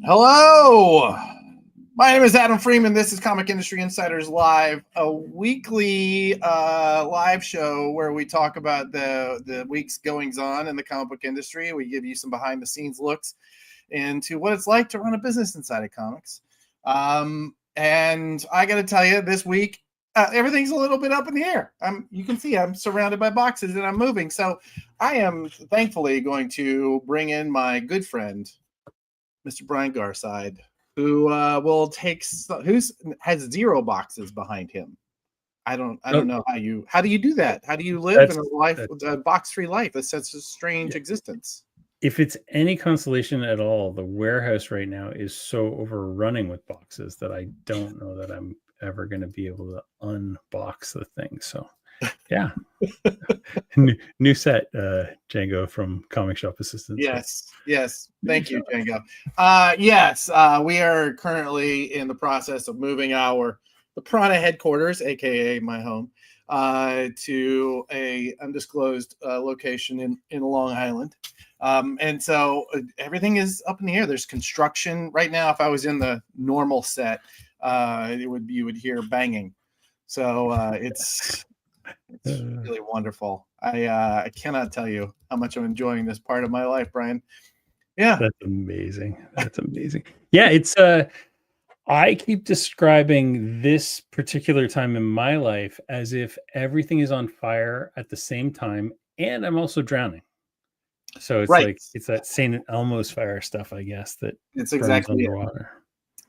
Hello, my name is Adam Freeman. This is Comic Industry Insiders Live, a weekly live show where we talk about the week's goings on in the comic book industry. We give you some behind the scenes looks into what it's like to run a business inside of comics. And I got to tell you, this week everything's a little bit up in the air. You can see I'm surrounded by boxes and I'm moving. So I am thankfully going to bring in my good friend, Mr. Brian Garside, who has 0 boxes behind him. I don't know how do you do that? How do you live in a box-free life? That's such a strange existence. If it's any consolation at all, the warehouse right now is so overrunning with boxes that I don't know that I'm ever going to be able to unbox the thing. So yeah. new set, Django from Comic Shop Assistants. Yes. Thank you, Django. We are currently in the process of moving the Prana headquarters, aka my home, to a undisclosed location in Long Island. And so everything is up in the air. There's construction right now. If I was in the normal set, you would hear banging. So it's really wonderful. I cannot tell you how much I'm enjoying this part of my life, Brian. Yeah, that's amazing. Yeah, it's I keep describing this particular time in my life as if everything is on fire at the same time, and I'm also drowning. So it's like it's that St. Elmo's fire stuff, I guess. That it's exactly underwater.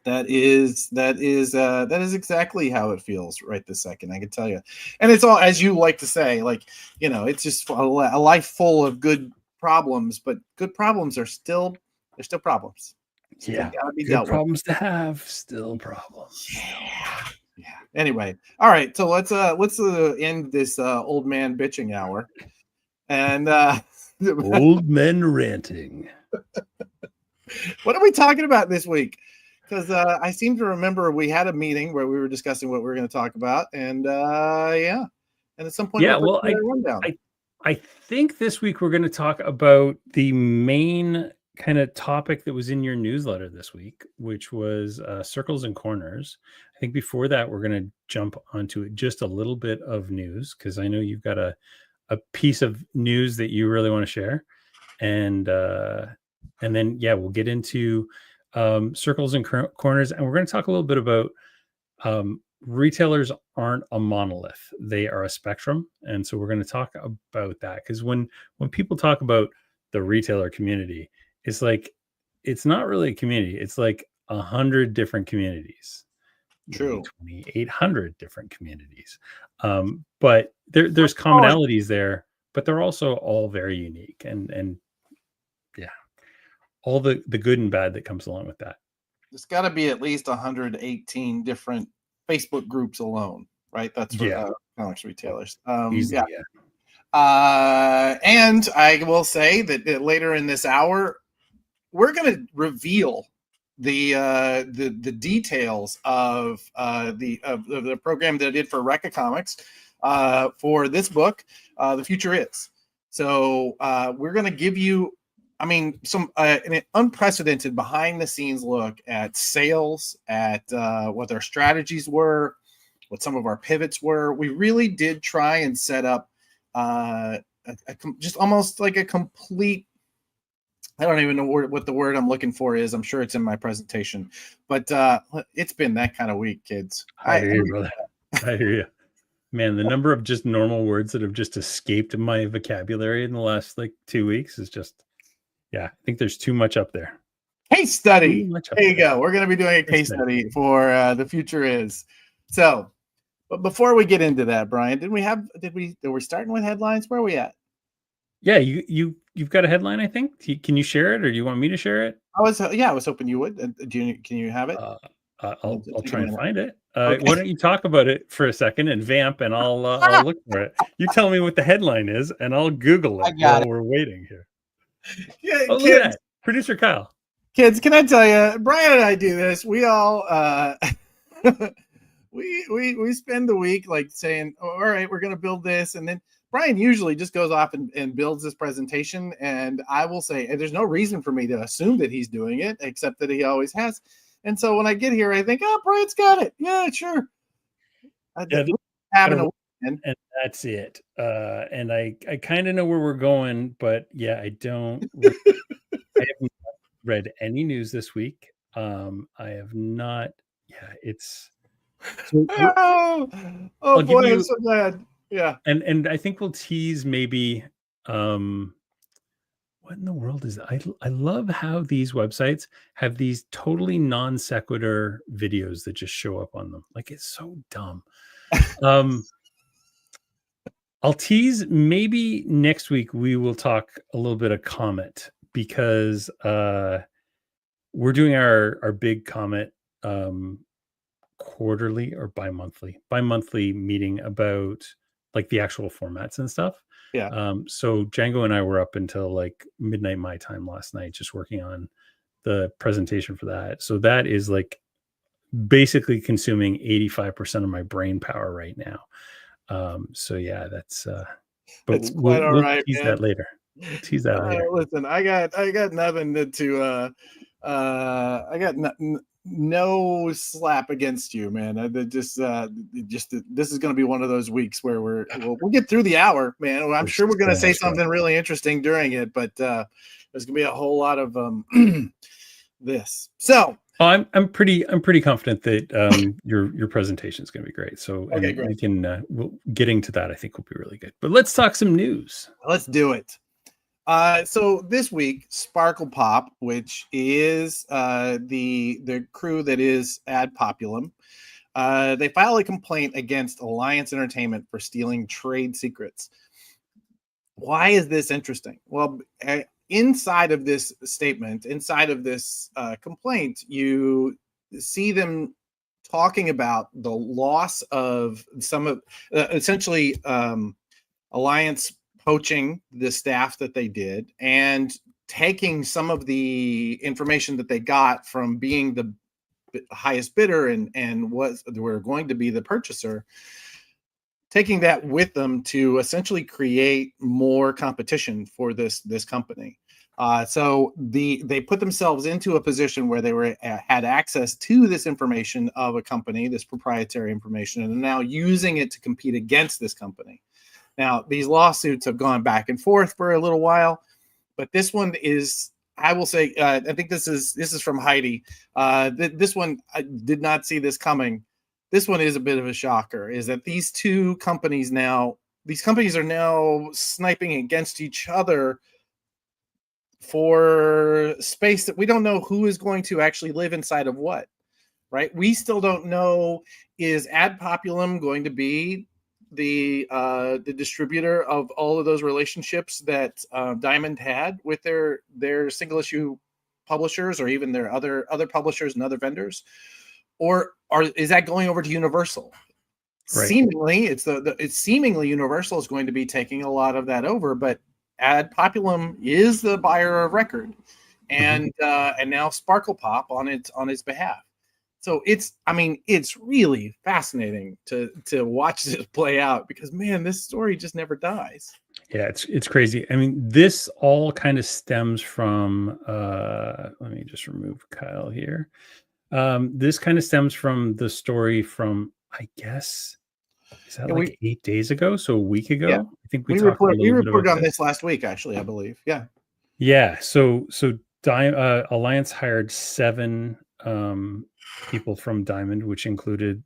That is exactly how it feels right this second. I can tell you, and it's all, as you like to say, like, it's just a life full of good problems, but good problems are still problems. Yeah, good problems to have, still problems. Yeah. Anyway, all right. So let's end this old man bitching hour, and old men ranting. What are we talking about this week? Because I seem to remember we had a meeting where we were discussing what we were going to talk about, and and at some point, I think this week we're going to talk about the main kind of topic that was in your newsletter this week, which was circles and corners. I think before that, we're going to jump onto just a little bit of news, because I know you've got a piece of news that you really want to share, and then we'll get into circles and corners, and we're going to talk a little bit about retailers aren't a monolith, they are a spectrum. And so we're going to talk about that, because when people talk about the retailer community, it's like, it's not really a community, it's like 100 different communities. True. 2,800 different communities, but there's commonalities there, but they're also all very unique, and all the good and bad that comes along with that. There's got to be at least 118 different Facebook groups alone, right? That's for comics retailers. Easy, and I will say that later in this hour, we're going to reveal the details of the program that I did for Rekka Comics for this book, The Future Is. So we're going to give you, some an unprecedented behind-the-scenes look at sales, at what their strategies were, what some of our pivots were. We really did try and set up just almost like a complete, I don't even know what the word I'm looking for is. I'm sure it's in my presentation, but it's been that kind of week, kids. I hear you, brother. I hear you. Man, the number of just normal words that have just escaped my vocabulary in the last 2 weeks is just, I think there's too much up there. Case study. There you go. We're going to be doing a case study for The Future Is. So, but before we get into that, Brian, were we starting with headlines? Where are we at? Yeah, you've got a headline, I think. Can you share it, or do you want me to share it? I was hoping you would. Can you have it? I'll try and find it. Okay. Why don't you talk about it for a second and vamp, and I'll look for it. You tell me what the headline is, and I'll Google it while we're waiting here. Yeah, look at that. Producer Kyle. Kids, can I tell you, Brian and I do this. We all we spend the week saying, all right, we're going to build this, and then Brian usually just goes off and builds this presentation, and I will say, and there's no reason for me to assume that he's doing it, except that he always has. And so when I get here, I think, oh, Brian's got it. Yeah, sure. Yeah, Having a weekend. and that's it. And I kind of know where we're going, but yeah, I haven't read any news this week. I have not. Yeah, it's. So Oh I'll give boy, I'm you, so glad. Yeah. and I think we'll tease maybe. What in the world is that? I love how these websites have these totally non sequitur videos that just show up on them. Like it's so dumb. I'll tease maybe next week we will talk a little bit of Comet because we're doing our big Comet quarterly or bi-monthly meeting about like the actual formats and stuff. Yeah. So Django and I were up until like midnight my time last night just working on the presentation for that. So that is like basically consuming 85% of my brain power right now. So yeah, that's but It's quite all we'll right, tease man. that later. We'll tease that later. Listen, I got nothing I got no slap against you, man. This is going to be one of those weeks where we'll get through the hour, man. I'm sure we're going to say something really interesting during it, but there's going to be a whole lot of this. So I'm pretty confident that your presentation is going to be great. So okay, great. We can getting to that I think will be really good. But let's talk some news. Let's do it. So this week, Sparkle Pop, which is the crew that is Ad Populum, they file a complaint against Alliance Entertainment for stealing trade secrets. Why is this interesting? Well, inside of this statement, inside of this complaint, you see them talking about the loss of some of essentially Alliance poaching the staff that they did and taking some of the information that they got from being the highest bidder and was were going to be the purchaser, taking that with them to essentially create more competition for this company. So they put themselves into a position where they had access to this information of a company, this proprietary information, and are now using it to compete against this company. Now, these lawsuits have gone back and forth for a little while, but this one is, I will say, I think this is from Heidi. This one, I did not see this coming. This one is a bit of a shocker, is that these companies are now sniping against each other for space that we don't know who is going to actually live inside of what, right? We still don't know, is Ad Populum going to be the distributor of all of those relationships that Diamond had with their single issue publishers, or even their other publishers and other vendors, or is that going over to Universal? Right. Seemingly, it's seemingly Universal is going to be taking a lot of that over, but Ad Populum is the buyer of record, and now Sparkle Pop on its behalf. So it's really fascinating to watch this play out, because man, this story just never dies. Yeah, it's crazy. I mean, this all kind of stems from let me just remove Kyle here. This kind of stems from the story from, I guess, is that 8 days ago? So a week ago? Yeah. I think we reported on this last week, actually, I believe. Yeah. Yeah. So Alliance hired 7 people from Diamond, which included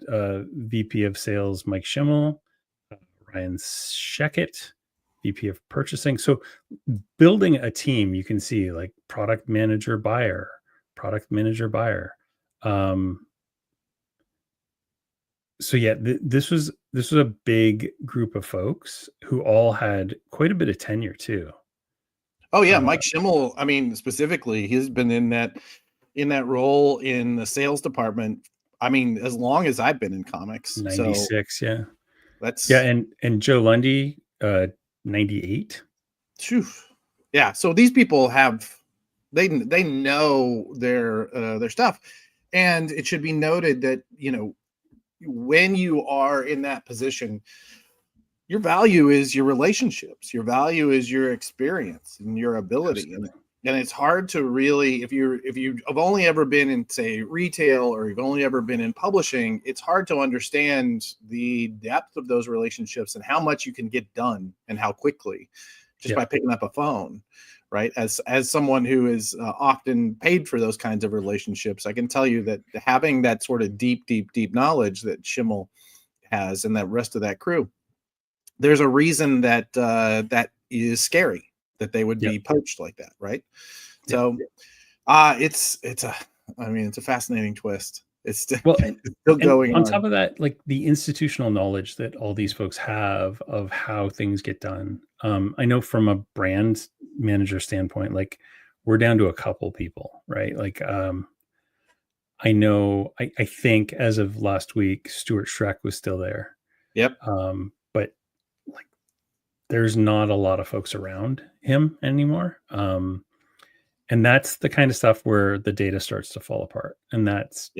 VP of Sales Mike Schimmel, Ryan Sheckett, VP of Purchasing. So building a team, you can see like product manager, buyer. So yeah, this was a big group of folks who all had quite a bit of tenure too. Oh yeah, Mike Schimmel. I mean, specifically, he's been in that role in the sales department. I mean, as long as I've been in comics. 96, so yeah. That's and Joe Lundy, 98. Phew. Yeah, so these people they know their stuff, and it should be noted that when you are in that position, your value is your relationships. Your value is your experience and your ability. And it's hard to really, if you've only ever been in, say, retail, or you've only ever been in publishing, it's hard to understand the depth of those relationships and how much you can get done and how quickly, just by picking up a phone, right? As someone who is often paid for those kinds of relationships, I can tell you that having that sort of deep knowledge that Schimmel has and that rest of that crew, there's a reason that that is scary, that they would be poached like that, right? So it's a fascinating twist. It's still, still going on top of that, like the institutional knowledge that all these folks have of how things get done. I know from a brand manager standpoint, like we're down to a couple people, right? Like I know, I think as of last week, Stuart Schreck was still there. Yep. But like there's not a lot of folks around him anymore. And that's the kind of stuff where the data starts to fall apart. And that's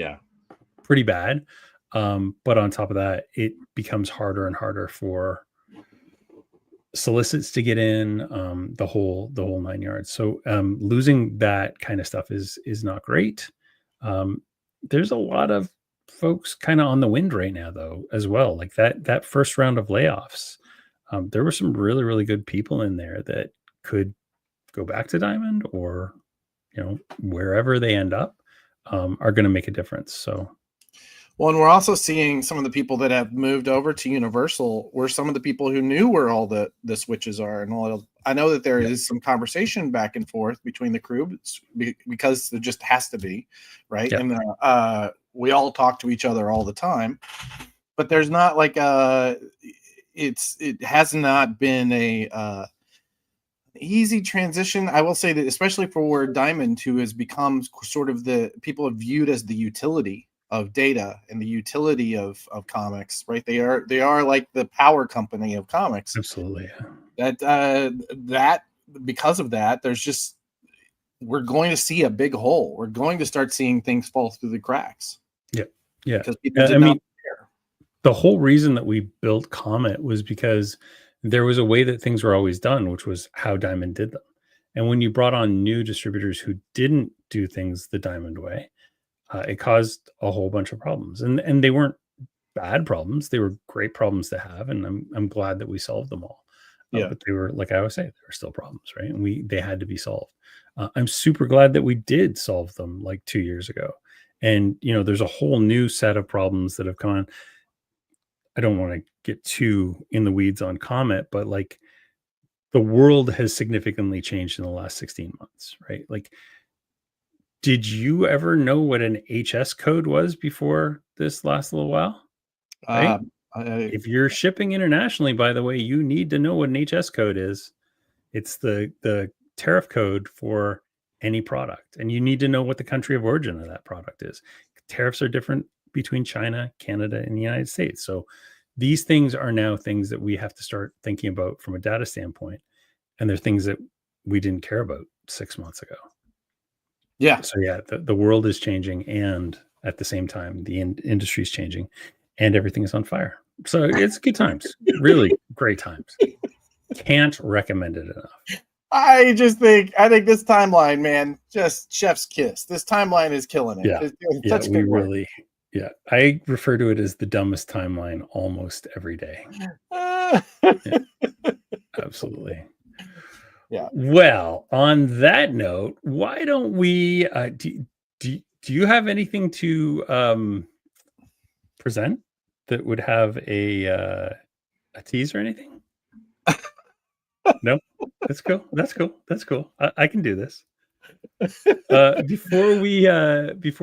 pretty bad. But on top of that, it becomes harder and harder for solicits to get in, the whole 9 yards. So losing that kind of stuff is not great. There's a lot of folks kind of on the wind right now, though, as well. Like that first round of layoffs, there were some really, really good people in there that could go back to Diamond, or wherever they end up, are going to make a difference. So, well, and we're also seeing some of the people that have moved over to Universal were some of the people who knew where all the switches are, and I know that there is some conversation back and forth between the crew because there just has to be, right? And we all talk to each other all the time, but there's not like it has not been a easy transition. I will say that, especially for Diamond, who has become sort of the people have viewed as the utility of data and the utility of comics, right? They are like the power company of comics. Absolutely. That because of that, we're going to see a big hole. We're going to start seeing things fall through the cracks. Yeah. Because people did not care. The whole reason that we built Comet was because there was a way that things were always done, which was how Diamond did them. And when you brought on new distributors who didn't do things the Diamond way, it caused a whole bunch of problems. And they weren't bad problems. They were great problems to have. And I'm glad that we solved them all. But they were, like I always say, there were still problems, right? And they had to be solved. I'm super glad that we did solve them like 2 years ago. And, there's a whole new set of problems that have come on. I don't want to get too in the weeds on Comet, but like the world has significantly changed in the last 16 months, right? Like, did you ever know what an HS code was before this last little while? Right? If you're shipping internationally, by the way, you need to know what an HS code is. It's the tariff code for any product, and you need to know what the country of origin of that product is. Tariffs are different between China, Canada, and the United States. So these things are now things that we have to start thinking about from a data standpoint. And they're things that we didn't care about 6 months ago. Yeah. So the world is changing, and at the same time, the industry is changing, and everything is on fire. So it's good times, really great times. Can't recommend it enough. I think this timeline, man, just chef's kiss. This timeline is killing it. Yeah. I refer to it as the dumbest timeline almost every day. Absolutely. Yeah. Well, on that note, why don't we do you have anything to present that would have a tease or anything? No, that's cool. I can do this. Before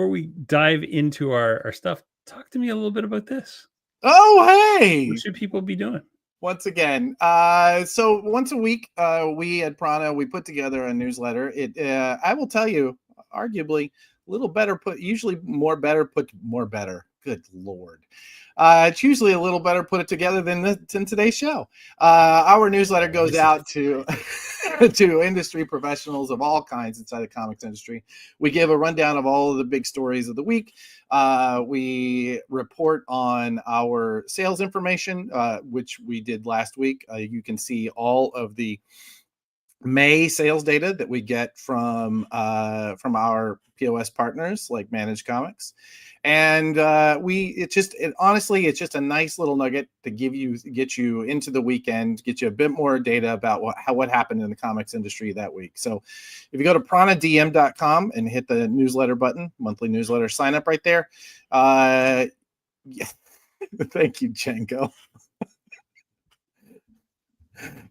we dive into our stuff, talk to me a little bit about this. Oh, hey, what should people be doing? Once again, so once a week, we at Prana, we put together a newsletter. I will tell you, arguably a little better put, usually more better Good Lord. It's usually a little better put it together than today's show. Our newsletter goes out to to industry professionals of all kinds inside the comics industry. We give a rundown of all of the big stories of the week. We report on our sales information, which we did last week. You can see all of the May sales data that we get from our POS partners like Managed Comics, and honestly it's just a nice little nugget to get you into the weekend, get you a bit more data about what happened in the comics industry that week. So if you go to pranadm.com and hit the newsletter button, monthly newsletter, sign up right there. Yeah. Thank you, Django.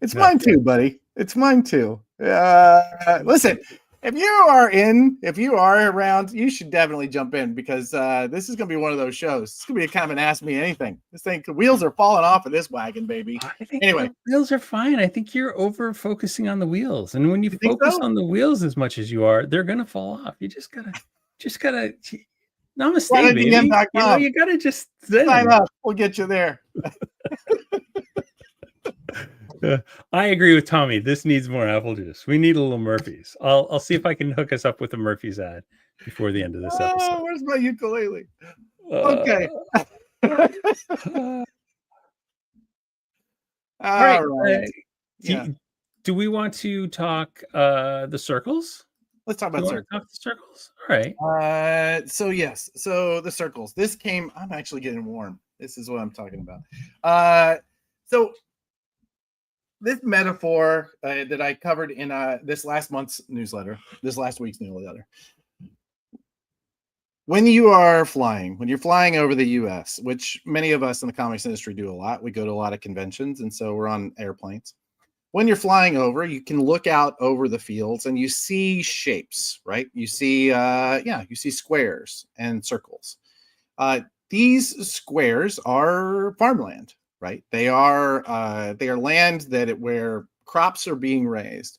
It's mine too, buddy. It's mine too. Listen, if you are around, you should definitely jump in, because this is going to be one of those shows. It's going to be a kind of an Ask Me Anything. This thing, the wheels are falling off of this wagon, baby. I think anyway, the wheels are fine. I think you're over focusing on the wheels, and when you think focus so? on the wheels as much as you are, they're going to fall off. You just gotta. Namaste, baby. You gotta just sign up. We'll get you there. I agree with Tommy. This needs more apple juice. We need a little Murphy's. I'll see if I can hook us up with a Murphy's ad before the end of this episode. Oh, where's my ukulele? Okay. All right. Do we want to talk the circles? Let's talk about circles. Talk the circles. All right. So the circles. This came. I'm actually getting warm. This is what I'm talking about. So this metaphor that I covered in this last week's newsletter. When you're flying over the U.S., which many of us in the comics industry do a lot, we go to a lot of conventions, and so we're on airplanes. When you're flying over, you can look out over the fields and you see shapes, right? You see, you see squares and circles. These squares are farmland, right? They are land where crops are being raised.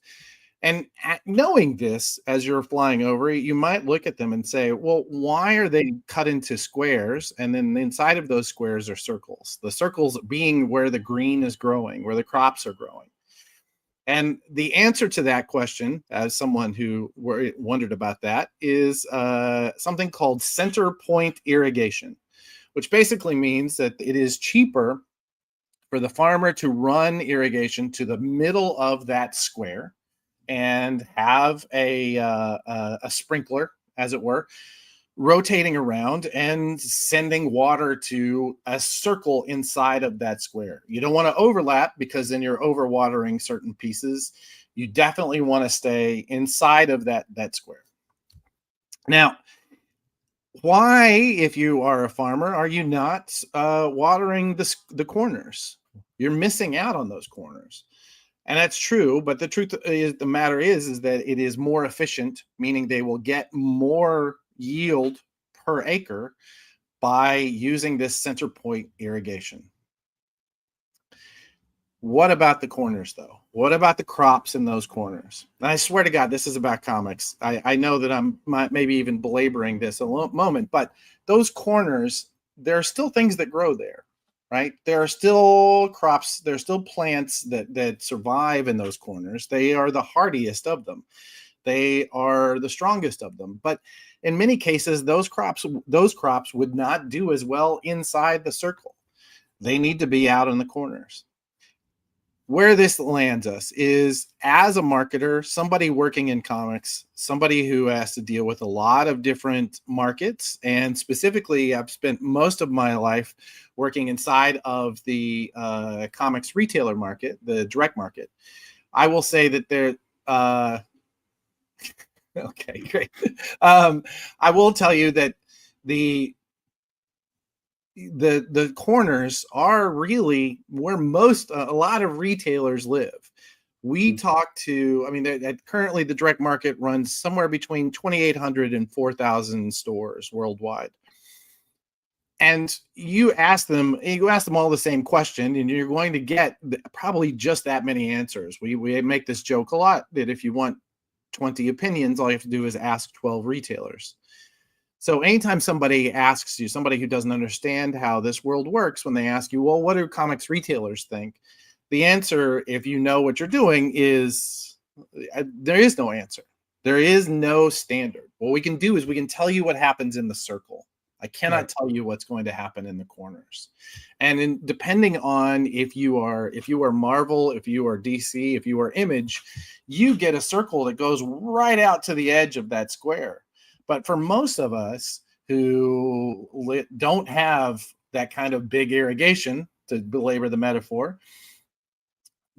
And knowing this, as you're flying over, you might look at them and say, well, why are they cut into squares? And then inside of those squares are circles. The circles being where the green is growing, where the crops are growing. And the answer to that question, as someone who wondered about that, is something called center point irrigation, which basically means that it is cheaper for the farmer to run irrigation to the middle of that square and have a sprinkler, as it were, rotating around and sending water to a circle inside of that square. You don't want to overlap, because then you're overwatering certain pieces. You definitely want to stay inside of that square. Now, why, if you are a farmer, are you not watering the corners? You're missing out on those corners. And that's true, but the truth is, the matter is that it is more efficient, meaning they will get more yield per acre by using this center point irrigation. What about the corners, though? What about the crops in those corners? And I swear to God, this is about comics. I know that I'm maybe even belaboring this a moment, but those corners, there are still things that grow there. Right? There are still crops, there are still plants that survive in those corners. They are the hardiest of them. They are the strongest of them. But in many cases, those crops would not do as well inside the circle. They need to be out in the corners. Where this lands us is, as a marketer, somebody working in comics, somebody who has to deal with a lot of different markets. And specifically, I've spent most of my life working inside of the comics retailer market, the direct market. I will say that there, okay, great. I will tell you that the corners are really where a lot of retailers live. We talk to, currently the direct market runs somewhere between 2,800 and 4,000 stores worldwide. And you ask them all the same question, and you're going to get probably just that many answers. We make this joke a lot, that if you want 20 opinions, all you have to do is ask 12 retailers. So anytime somebody asks you, somebody who doesn't understand how this world works, when they ask you, well, what do comics retailers think? The answer, if you know what you're doing, is there is no answer. There is no standard. What we can do is we can tell you what happens in the circle. I cannot tell you what's going to happen in the corners. And depending on if you are Marvel, if you are DC, if you are Image, you get a circle that goes right out to the edge of that square. But for most of us who don't have that kind of big irrigation, to belabor the metaphor,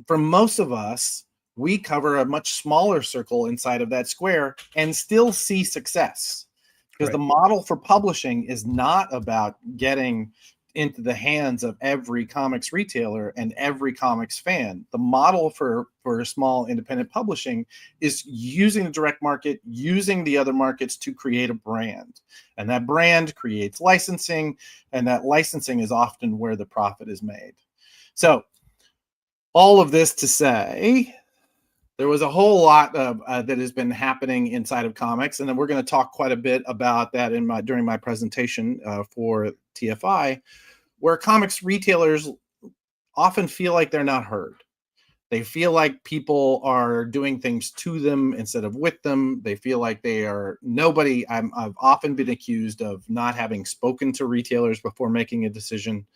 for most of us, we cover a much smaller circle inside of that square and still see success. Because the model for publishing is not about getting into the hands of every comics retailer and every comics fan. The model for small independent publishing is using the direct market, using the other markets to create a brand. And that brand creates licensing, and that licensing is often where the profit is made. So all of this to say, there was a whole lot of that has been happening inside of comics, and then we're going to talk quite a bit about that during my presentation for TFI, where comics retailers often feel like they're not heard. They feel like people are doing things to them instead of with them. They feel like they are nobody. I've often been accused of not having spoken to retailers before making a decision,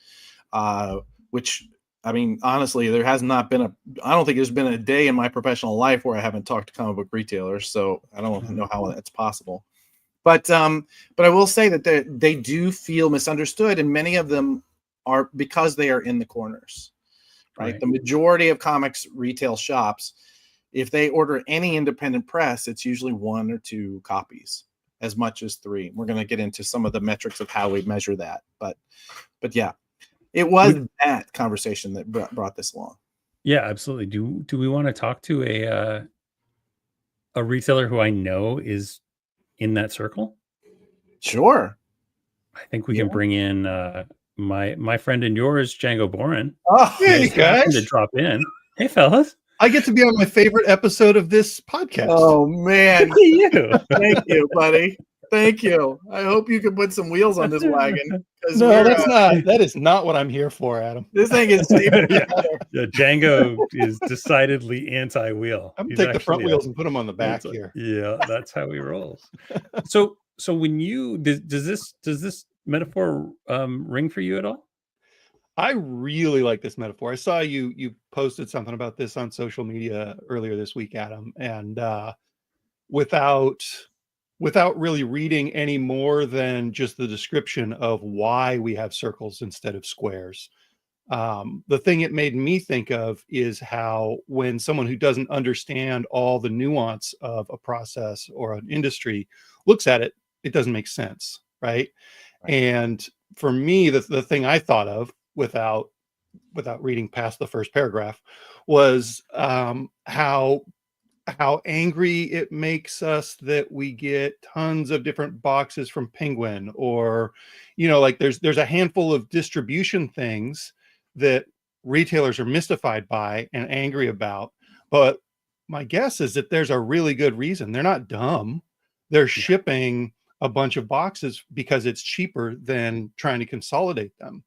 which, I mean, honestly, there has not been I don't think there's been a day in my professional life where I haven't talked to comic book retailers. So I don't know how that's possible. But I will say that they do feel misunderstood, and many of them are because they are in the corners, right? The majority of comics retail shops, if they order any independent press, it's usually 1 or 2 copies, as much as 3. We're going to get into some of the metrics of how we measure that. But yeah. It was that conversation that brought this along. Yeah, absolutely. Do we want to talk to a retailer who I know is in that circle? Sure. I think we can bring in my friend and yours, Django Boren. Oh, hey guys! To drop in. Hey, fellas! I get to be on my favorite episode of this podcast. Oh man! Look at you! Thank you, buddy. Thank you. I hope you can put some wheels on this wagon. No, that's not. That is not what I'm here for, Adam. This thing is yeah, Django is decidedly anti-wheel. I'm gonna take the front wheels and put them on the back here. Yeah, that's how he rolls. So when you does this metaphor ring for you at all? I really like this metaphor. I saw you posted something about this on social media earlier this week, Adam, and without really reading any more than just the description of why we have circles instead of squares. The thing it made me think of is how when someone who doesn't understand all the nuance of a process or an industry looks at it, it doesn't make sense, right? And for me, the thing I thought of without reading past the first paragraph was how angry it makes us that we get tons of different boxes from Penguin, or like there's a handful of distribution things that retailers are mystified by and angry about, but my guess is that there's a really good reason. They're not dumb. They're shipping a bunch of boxes because it's cheaper than trying to consolidate them.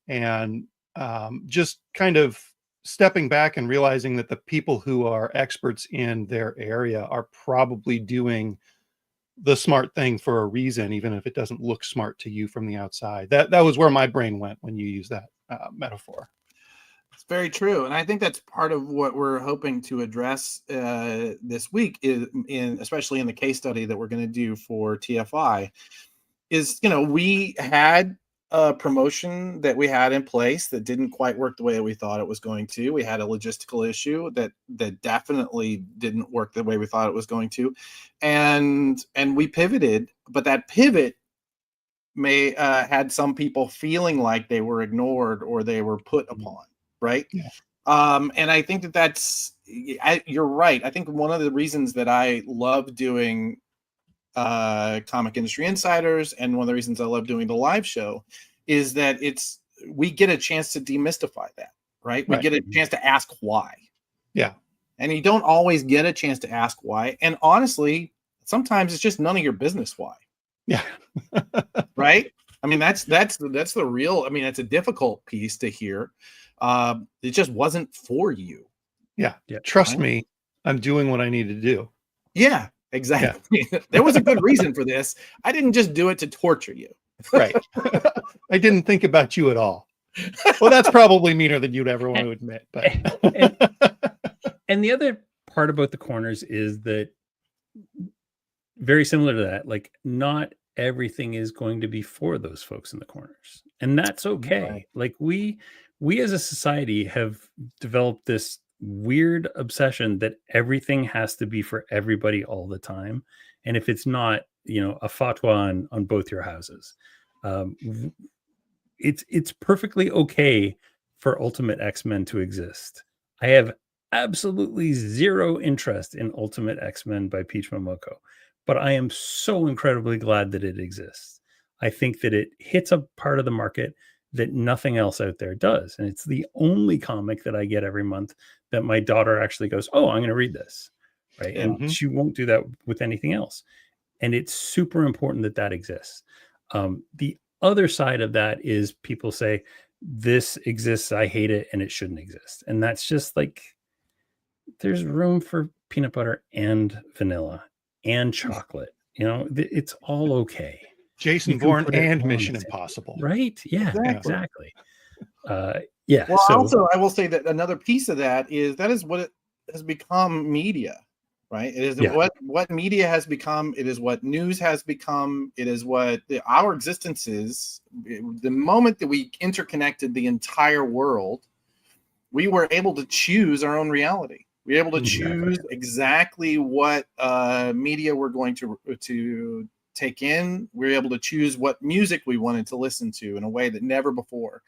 And just kind of stepping back and realizing that the people who are experts in their area are probably doing the smart thing for a reason, even if it doesn't look smart to you from the outside. That was where my brain went when you use that metaphor. It's very true, and I think that's part of what we're hoping to address this week, especially in the case study that we're going to do for TFI. Is we had a promotion that we had in place that didn't quite work the way we thought it was going to. We had a logistical issue that definitely didn't work the way we thought it was going to, and we pivoted. But that pivot may had some people feeling like they were ignored or they were put upon, right? Yeah. And I think you're right. I think one of the reasons that I love doing Comic Industry Insiders, and one of the reasons I love doing the live show, is that we get a chance to demystify that, right? We get a chance to ask why. Yeah. And you don't always get a chance to ask why. And honestly, sometimes it's just none of your business why. Yeah. Right. I mean, that's the real, I mean, it's a difficult piece to hear. It just wasn't for you. Yeah. Yeah. Trust Right. me, I'm doing what I need to do. Yeah, exactly. There was a good reason for this. I didn't just do it to torture you. Right. I didn't think about you at all. Well, that's probably meaner than you'd ever want to admit. But And the other part about the corners is that very similar to that, like not everything is going to be for those folks in the corners. And that's okay. Right. Like we as a society have developed this weird obsession that everything has to be for everybody all the time. And if it's not, a fatwa on both your houses. It's perfectly okay for Ultimate X-Men to exist. I have absolutely zero interest in Ultimate X-Men by Peach Momoko, but I am so incredibly glad that it exists. I think that it hits a part of the market that nothing else out there does. And it's the only comic that I get every month that my daughter actually goes, oh, I'm going to read this. Right. Yeah. And she won't do that with anything else. And it's super important that that exists. The other side of that is people say, this exists, I hate it, and it shouldn't exist. And that's just like, there's room for peanut butter and vanilla and chocolate. It's all okay. Jason Bourne and Mission Impossible. Right? Yeah, exactly. Yeah. Well, also, I will say that another piece of that is what it has become media, right? It is what media has become. It is what news has become. It is what our existence is. The moment that we interconnected the entire world, we were able to choose our own reality. We were able to choose exactly what media we're going to take in. We were able to choose what music we wanted to listen to in a way that never before.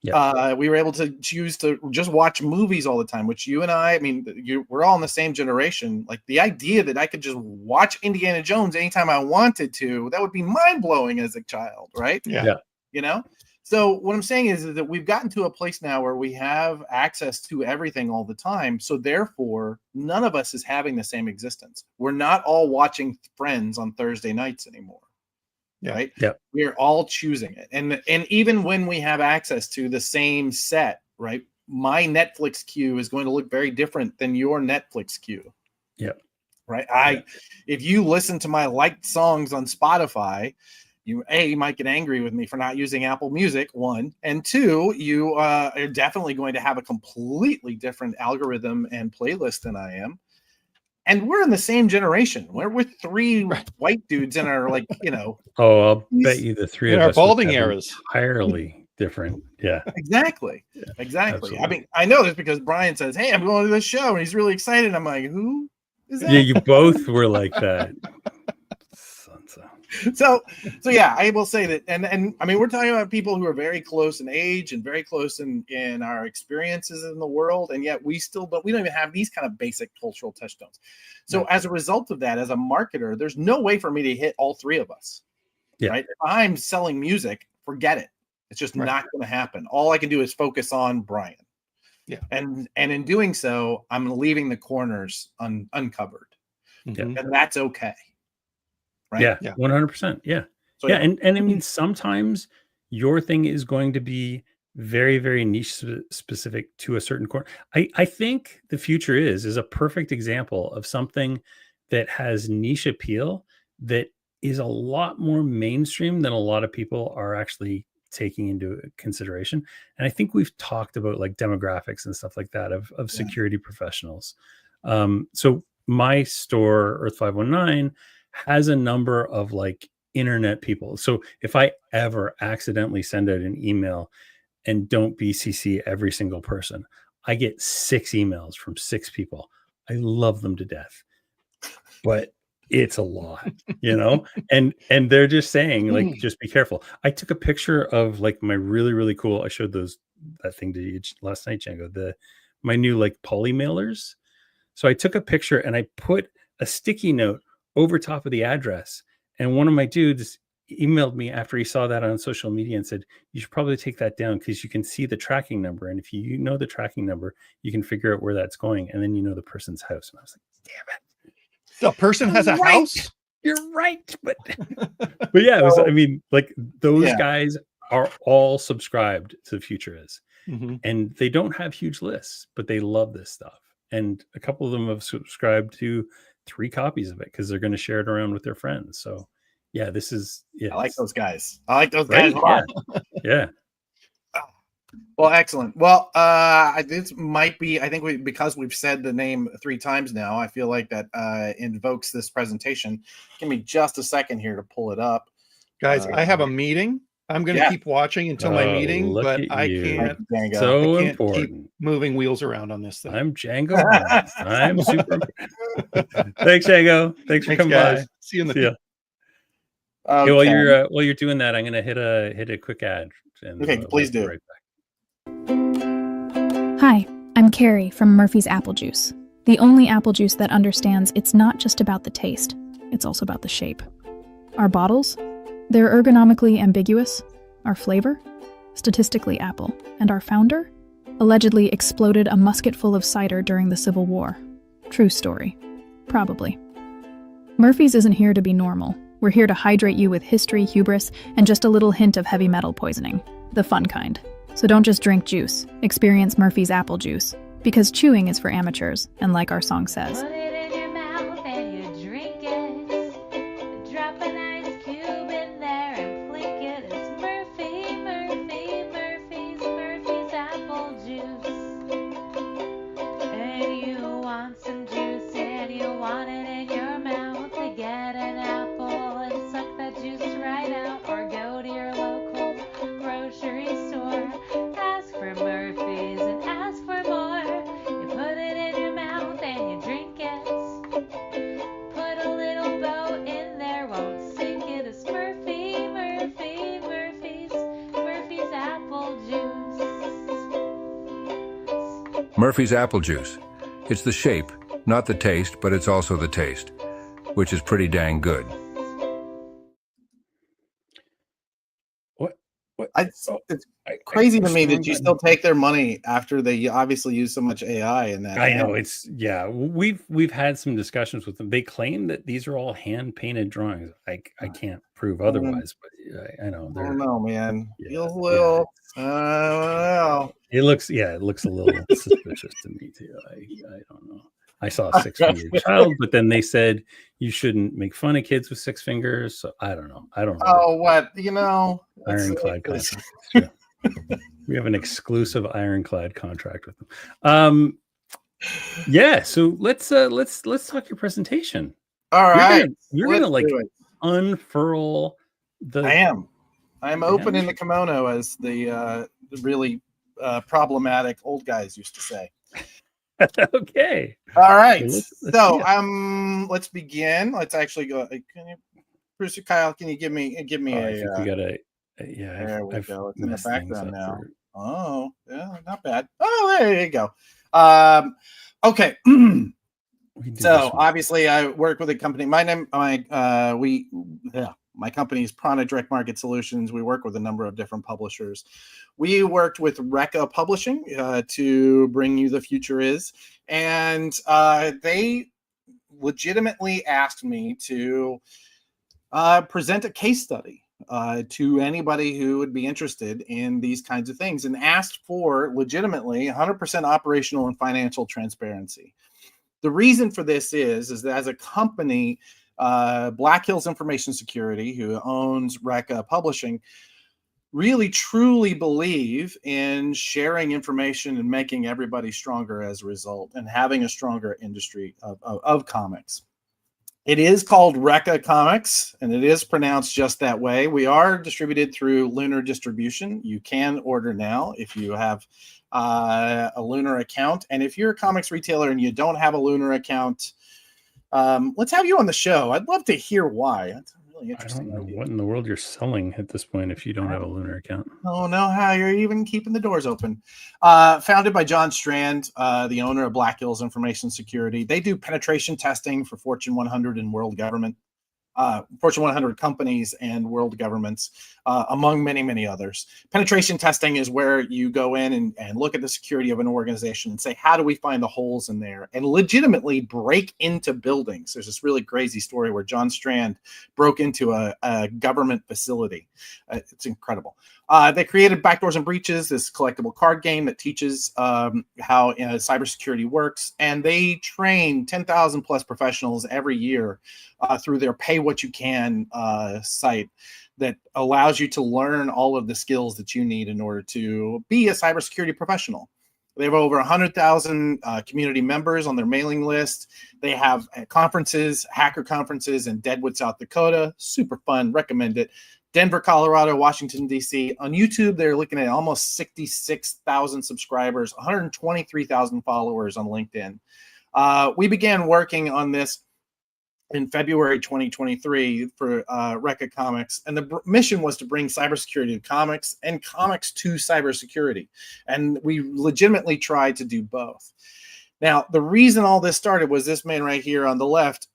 We were able to choose to just watch movies all the time, which you and I mean, we're all in the same generation. Like the idea that I could just watch Indiana Jones anytime I wanted to, that would be mind blowing as a child, right? Yeah. So what I'm saying is that we've gotten to a place now where we have access to everything all the time. So therefore, none of us is having the same existence. We're not all watching Friends on Thursday nights anymore. Right? Yeah. We're all choosing it. And even when we have access to the same set, right? My Netflix queue is going to look very different than your Netflix queue. Yeah. Right. If you listen to my liked songs on Spotify, you might get angry with me for not using Apple Music, one, and two, you are definitely going to have a completely different algorithm and playlist than I am. And we're in the same generation. We're three white dudes in our Oh, I'll bet you the three in of our us balding eras entirely different. Yeah. Exactly. Absolutely. I mean, I know this because Brian says, "Hey, I'm going to this show," and he's really excited. I'm like, "Who is that?" Yeah, you both were like that. So yeah, I will say that, and I mean, we're talking about people who are very close in age and very close in our experiences in the world, and yet we don't even have these kind of basic cultural touchstones. So as a result of that, as a marketer, there's no way for me to hit all three of us. Yeah. Right? If I'm selling music, forget it. It's just not going to happen. All I can do is focus on Brian. Yeah. And in doing so, I'm leaving the corners uncovered, and that's okay. Right? Yeah. 100%. Yeah. So, and I mean, sometimes your thing is going to be very, very niche specific to a certain corner. I think the future is a perfect example of something that has niche appeal that is a lot more mainstream than a lot of people are actually taking into consideration. And I think we've talked about like demographics and stuff like that of security professionals. So my store, Earth 519, has a number of like internet people. So if I ever accidentally send out an email and don't BCC every single person, I get 6 emails from 6 people. I love them to death, but it's a lot, and they're just saying like, just be careful. I took a picture of like my really, really cool, I showed that thing to you last night, Django, my new like poly mailers. So I took a picture and I put a sticky note over top of the address. And one of my dudes emailed me after he saw that on social media and said, you should probably take that down because you can see the tracking number. And if you know the tracking number, you can figure out where that's going. And then you know the person's house. And I was like, damn it. The person has a house? You're right, but yeah, it was. I mean, like those Yeah. guys are all subscribed to Future-Is, Mhm. and they don't have huge lists, but they love this stuff. And a couple of them have subscribed to 3 copies of it because they're going to share it around with their friends. So, yeah, this is I like those guys. I like those guys right. a lot. Yeah. Well, excellent. Well, this might be, I think because we've said the name 3 times now, I feel like that invokes this presentation. Give me just a second here to pull it up. Guys, I have a meeting. I'm going to keep watching until my meeting, look but at I you. can't. Django. So I can't important. keep moving wheels around on this thing. I'm Django. I'm super. Thanks, Django. Thanks for coming guys. by. See you in the See ya. Okay. Hey, while you're doing that, I'm gonna hit a quick ad. And, Okay, please we'll do. be right back. Hi, I'm Carrie from Murphy's Apple Juice, the only apple juice that understands it's not just about the taste, it's also about the shape. Our bottles, they're ergonomically ambiguous. Our flavor, statistically apple. And our founder, allegedly exploded a musket full of cider during the Civil War. True story. Probably. Murphy's isn't here to be normal. We're here to hydrate you with history, hubris, and just a little hint of heavy metal poisoning. The fun kind. So don't just drink juice. Experience Murphy's Apple Juice. Because chewing is for amateurs, and like our song says. Put it in your mouth and you drink it. Drop an ice cube in there and blink it. It's Murphy's apple juice. And you want some juice and you want it in your mouth. To get an apple and suck that juice right out. Or go to your local grocery store. Ask for Murphy's and ask for more. You put it in your mouth and you drink it. Put a little bow in there, won't sink it. It's Murphy's apple juice. Murphy's Apple Juice. It's the shape, not the taste, but it's also the taste, which is pretty dang good. It's crazy to me that you still take their money after they obviously use so much AI in that. I know we've had some discussions with them. They claim that these are all hand painted drawings. I can't prove otherwise, but I know I don't know, man. Yeah, Feels a little. I don't know. it looks a little suspicious to me too. I don't know. I saw a 6-fingered child, but then they said you shouldn't make fun of kids with 6 fingers. So I don't know. Oh, what? You know, ironclad contract. Yeah. We have an exclusive ironclad contract with them. Yeah. So let's talk your presentation. All right. You're gonna like unfurl the. I'm opening the kimono, as the really problematic old guys used to say. Okay. All right. Let's let's begin. Let's actually go. Can you, Bruce or Kyle? Can you give me I think we got a. Yeah. There we go. It's in the messed things background up now. for- Oh, yeah, not bad. Oh, there you go. Okay. we can do So this one. obviously, I work with a company. My company is Prana Direct Market Solutions. We work with a number of different publishers. We worked with Recca Publishing to bring you The Future Is, and they legitimately asked me to present a case study to anybody who would be interested in these kinds of things, and asked for legitimately 100% operational and financial transparency. The reason for this is that as a company, Black Hills Information Security, who owns Recca Publishing, really truly believe in sharing information and making everybody stronger as a result, and having a stronger industry of comics. It is called Recca Comics, and it is pronounced just that way. We are distributed through Lunar Distribution. You can order now if you have a Lunar account. And if you're a comics retailer and you don't have a Lunar account, let's have you on the show. I'd love to hear why. That's a really I interesting don't know idea. what in the world you're selling at this point if you don't have a Lunar account. I don't know how you're even keeping the doors open. Founded by John Strand, the owner of Black Hills Information Security. They do penetration testing for Fortune 100 and world government. Fortune 100 companies and world governments, among many, many others. Penetration testing is where you go in and look at the security of an organization and say, how do we find the holes in there, and legitimately break into buildings. There's this really crazy story where John Strand broke into a government facility. It's incredible. They created Backdoors and Breaches, this collectible card game that teaches how cybersecurity works, and they train 10,000 plus professionals every year through their Pay What You Can site that allows you to learn all of the skills that you need in order to be a cybersecurity professional. They have over 100,000 community members on their mailing list. They have conferences, hacker conferences in Deadwood, South Dakota. Super fun. Recommend it. Denver, Colorado, Washington, D.C. On YouTube, they're looking at almost 66,000 subscribers, 123,000 followers on LinkedIn. We began working on this in February 2023 for Rekka Comics, and the mission was to bring cybersecurity to comics and comics to cybersecurity, and we legitimately tried to do both. Now, the reason all this started was this man right here on the left,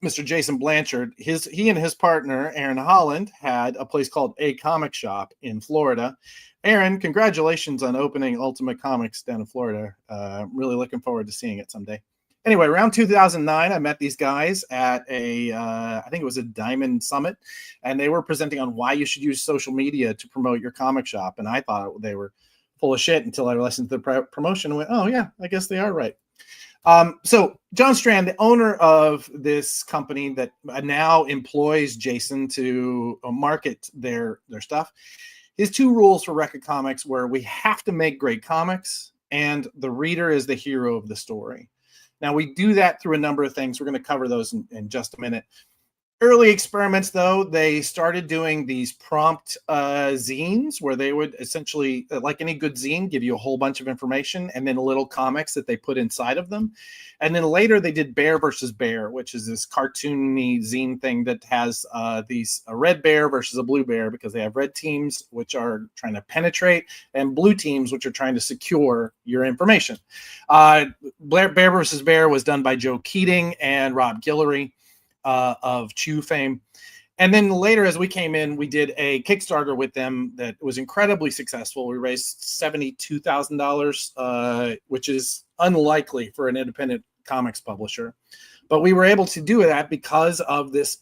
Mr. Jason Blanchard. He and his partner Aaron Holland had a place called A Comic Shop in Florida. Aaron, congratulations on opening Ultimate Comics down in Florida. Really looking forward to seeing it someday. Anyway, around 2009, I met these guys at I think it was a Diamond Summit, and they were presenting on why you should use social media to promote your comic shop. And I thought they were full of shit until I listened to the promotion and went, oh yeah, I guess they are right. So John Strand, the owner of this company that now employs Jason to market their stuff, his two rules for Rekka Comics were we have to make great comics and the reader is the hero of the story. Now, we do that through a number of things. We're going to cover those in just a minute. Early experiments, though, they started doing these prompt zines where they would essentially, like any good zine, give you a whole bunch of information and then little comics that they put inside of them. And then later they did Bear versus Bear, which is this cartoony zine thing that has a red bear versus a blue bear, because they have red teams, which are trying to penetrate, and blue teams, which are trying to secure your information. Bear versus Bear was done by Joe Keating and Rob Guillory of Chew fame. And then later, as we came in, we did a Kickstarter with them that was incredibly successful. We raised $72,000, which is unlikely for an independent comics publisher. But we were able to do that because of this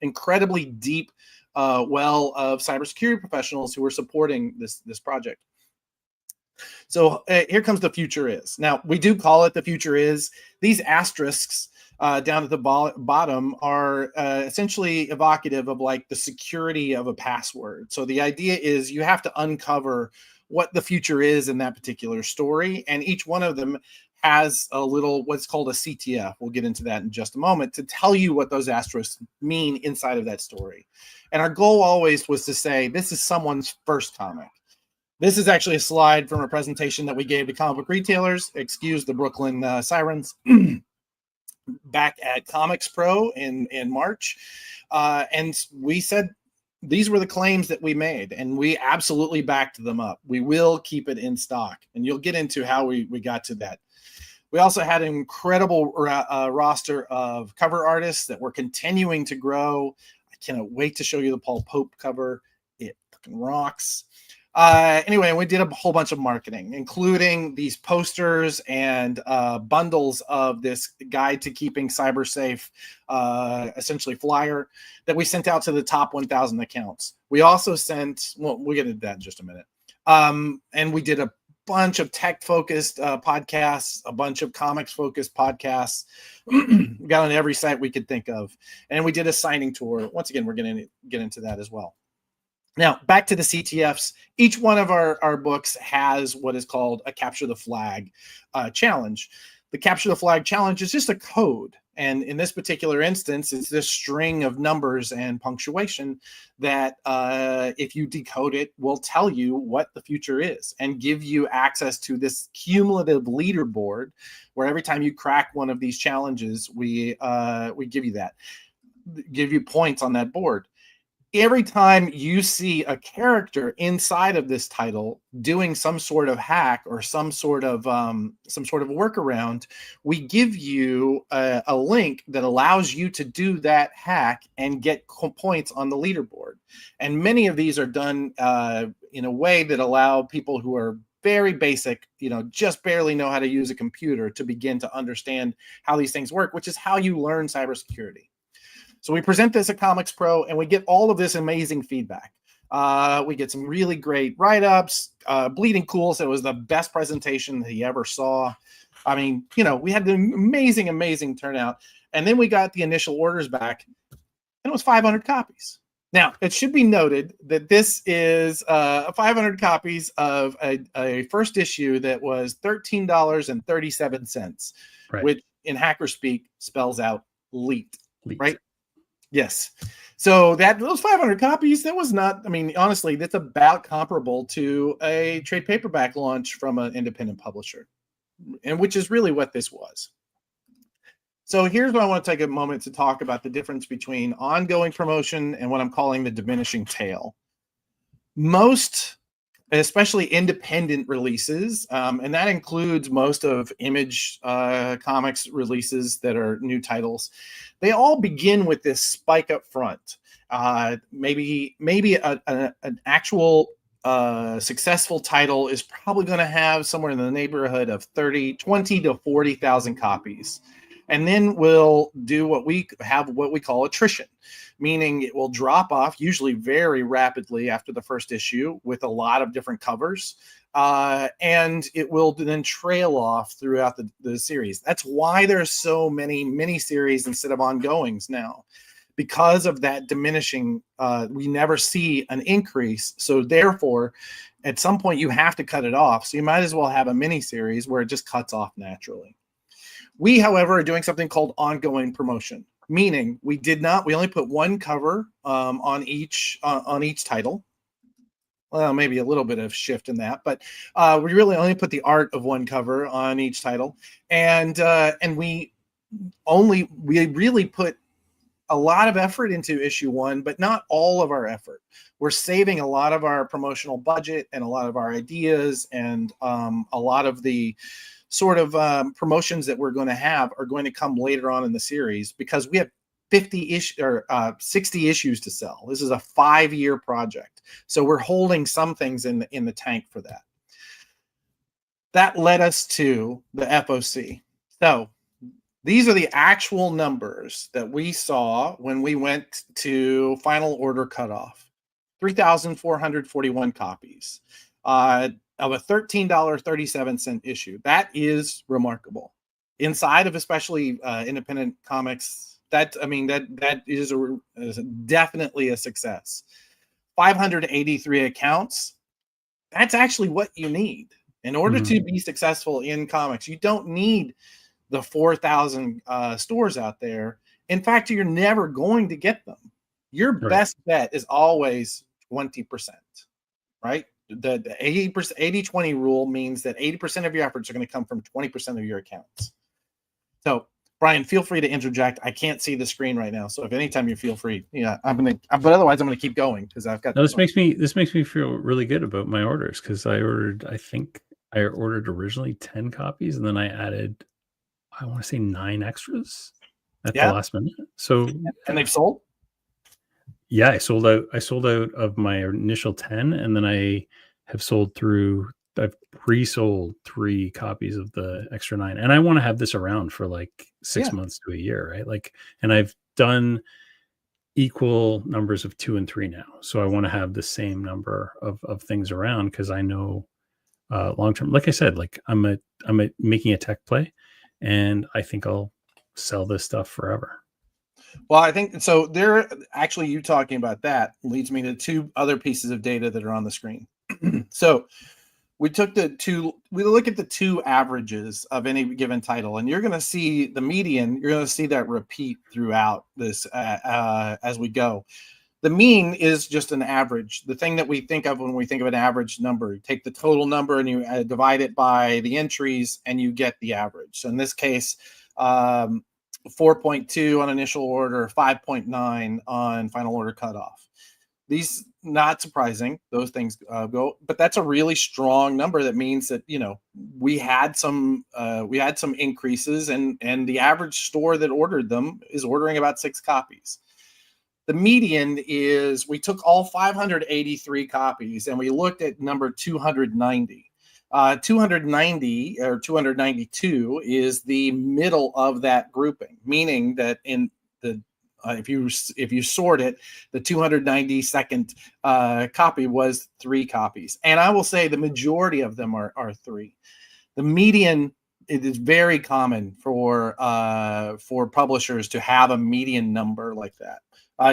incredibly deep well of cybersecurity professionals who were supporting this project. So here comes the future is. Now, we do call it the future is. These asterisks down at the bottom are essentially evocative of like the security of a password. So the idea is you have to uncover what the future is in that particular story. And each one of them has a little, what's called a CTF. We'll get into that in just a moment to tell you what those asterisks mean inside of that story. And our goal always was to say, this is someone's first comic. This is actually a slide from a presentation that we gave to comic book retailers. Excuse the Brooklyn sirens. Back at Comics Pro in March. And we said these were the claims that we made, and we absolutely backed them up. We will keep it in stock, and you'll get into how we got to that. We also had an incredible roster of cover artists that were continuing to grow. I cannot wait to show you the Paul Pope cover. It fucking rocks. Anyway, we did a whole bunch of marketing, including these posters and bundles of this guide to keeping cyber safe, essentially flyer that we sent out to the top 1,000 accounts. We also sent, well, we'll get into that in just a minute. And we did a bunch of tech-focused podcasts, a bunch of comics-focused podcasts. We got on every site we could think of. And we did a signing tour. Once again, we're going to get into that as well. Now, back to the CTFs. Each one of our books has what is called a Capture the Flag challenge. The Capture the Flag challenge is just a code. And in this particular instance, it's this string of numbers and punctuation that if you decode it, will tell you what the future is and give you access to this cumulative leaderboard where every time you crack one of these challenges, we give you that, give you points on that board. every time you see a character inside of this title doing some sort of hack or some sort of workaround, we give you a link that allows you to do that hack and get points on the leaderboard. And many of these are done in a way that allow people who are very basic, just barely know how to use a computer to begin to understand how these things work, which is how you learn cybersecurity. So we present this at Comics Pro, and we get all of this amazing feedback. We get some really great write-ups. Bleeding Cool said it was the best presentation that he ever saw. I mean, we had an amazing turnout. And then we got the initial orders back, and it was 500 copies. Now, it should be noted that this is 500 copies of a first issue that was $13.37, Right. which in hacker speak spells out leet. Leet. Right? Yes. So those 500 copies, that was not, honestly, that's about comparable to a trade paperback launch from an independent publisher, and which is really what this was. So here's what I want to take a moment to talk about the difference between ongoing promotion and what I'm calling the diminishing tail. Most, especially independent releases, and that includes most of Image Comics releases that are new titles, they all begin with this spike up front. Maybe an actual successful title is probably going to have somewhere in the neighborhood of 20 to 40,000 copies. And then we'll do what we call attrition, meaning it will drop off usually very rapidly after the first issue with a lot of different covers. And it will then trail off throughout the series. That's why there's so many miniseries instead of ongoings now. Because of that diminishing, we never see an increase. So therefore, at some point you have to cut it off. So you might as well have a miniseries where it just cuts off naturally. We, however, are doing something called ongoing promotion, meaning we only put one cover on each title. Well, maybe a little bit of shift in that, but we really only put the art of one cover on each title, and we really put a lot of effort into issue one, but not all of our effort. We're saving a lot of our promotional budget and a lot of our ideas, and a lot of the sort of promotions that we're going to have are going to come later on in the series, because we have 60 issues to sell. This is a 5-year project. So we're holding some things in the tank for that. That led us to the FOC. So these are the actual numbers that we saw when we went to final order cutoff. 3,441 copies of a $13.37 issue. That is remarkable. Inside of especially independent comics, that is definitely a success. 583 accounts. That's actually what you need in order to be successful in comics. You don't need the 4,000 stores out there. In fact, you're never going to get them. Your best bet is always 20%, right? The 80%, 80-20 rule means that 80% of your efforts are going to come from 20% of your accounts. So, Brian, feel free to interject. I can't see the screen right now, so if anytime you feel free, but otherwise I'm gonna keep going because I've got. No, this makes me feel really good about my orders, because I think I ordered originally 10 copies, and then I added, I want to say 9 extras at the last minute. So, and they've sold. Yeah, I sold out of my initial 10, and then I've pre-sold 3 copies of the extra 9, and I want to have this around for like 6 months to a year, right? Like, and I've done equal numbers of 2 and 3 now, so I want to have the same number of things around, because I know long term, like I said, like I'm making a tech play, and I think I'll sell this stuff forever. Well, I think so. You talking about that leads me to 2 other pieces of data that are on the screen. So we look at the 2 averages of any given title, and you're going to see the median. You're going to see that repeat throughout this as we go. The mean is just an average. The thing that we think of when we think of an average number, you take the total number and you divide it by the entries, and you get the average. So in this case, 4.2 on initial order, 5.9 on final order cutoff. these, not surprising, those things go, but that's a really strong number. That means that, we had some increases, and the average store that ordered them is ordering about 6 copies. The median is, we took all 583 copies and we looked at number 290. 290 or 292 is the middle of that grouping, meaning that in the if you sort it, the 292nd copy was 3 copies, and I will say the majority of them are 3. The median, it is very common for publishers to have a median number like that.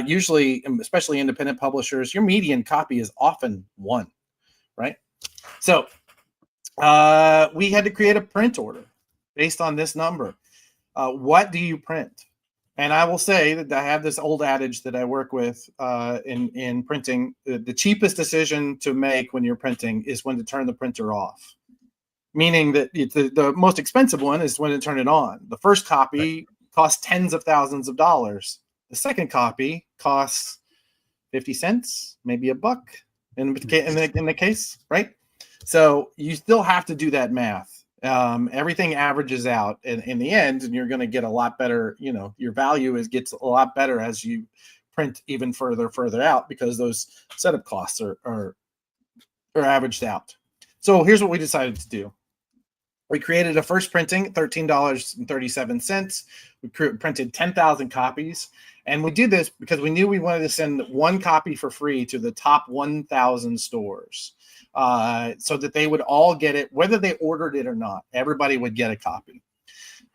Usually, especially independent publishers, your median copy is often 1, right? So we had to create a print order based on this number. What do you print? And I will say that I have this old adage that I work with in printing. The cheapest decision to make when you're printing is when to turn the printer off. Meaning that the most expensive one is when to turn it on. The first copy costs tens of thousands of dollars. The second copy costs 50 cents, maybe $1 in the case, right? So you still have to do that math. Everything averages out in the end, and you're going to get a lot better. Your value gets a lot better as you print even further out, because those setup costs are averaged out. So here's what we decided to do. We created a first printing, $13.37. We printed 10,000 copies. And we did this because we knew we wanted to send 1 copy for free to the top 1,000 stores, so that they would all get it, whether they ordered it or not. Everybody would get a copy.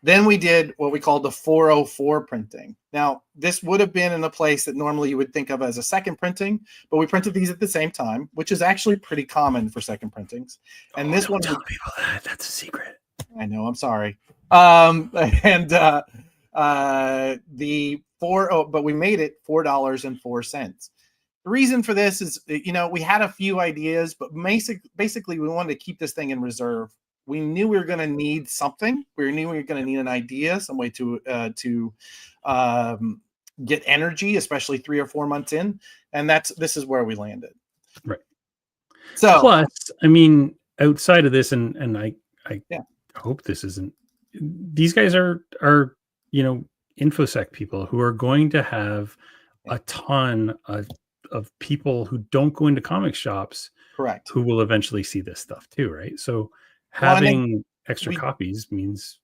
Then we did what we called the 404 printing. Now, this would have been in a place that normally you would think of as a second printing, but we printed these at the same time, which is actually pretty common for second printings. And this one, tell people that's a secret. I know, I'm sorry. The but we made it $4.04. The reason for this is, we had a few ideas, but basically we wanted to keep this thing in reserve. We knew we were going to need something. We knew we were going to need an idea, some way to get energy, especially 3 or 4 months in, and this is where we landed. Right. So, plus, I mean, outside of this, and I hope this isn't. These guys are InfoSec people who are going to have a ton of people who don't go into comic shops, correct, who will eventually see this stuff too, right? So having extra copies means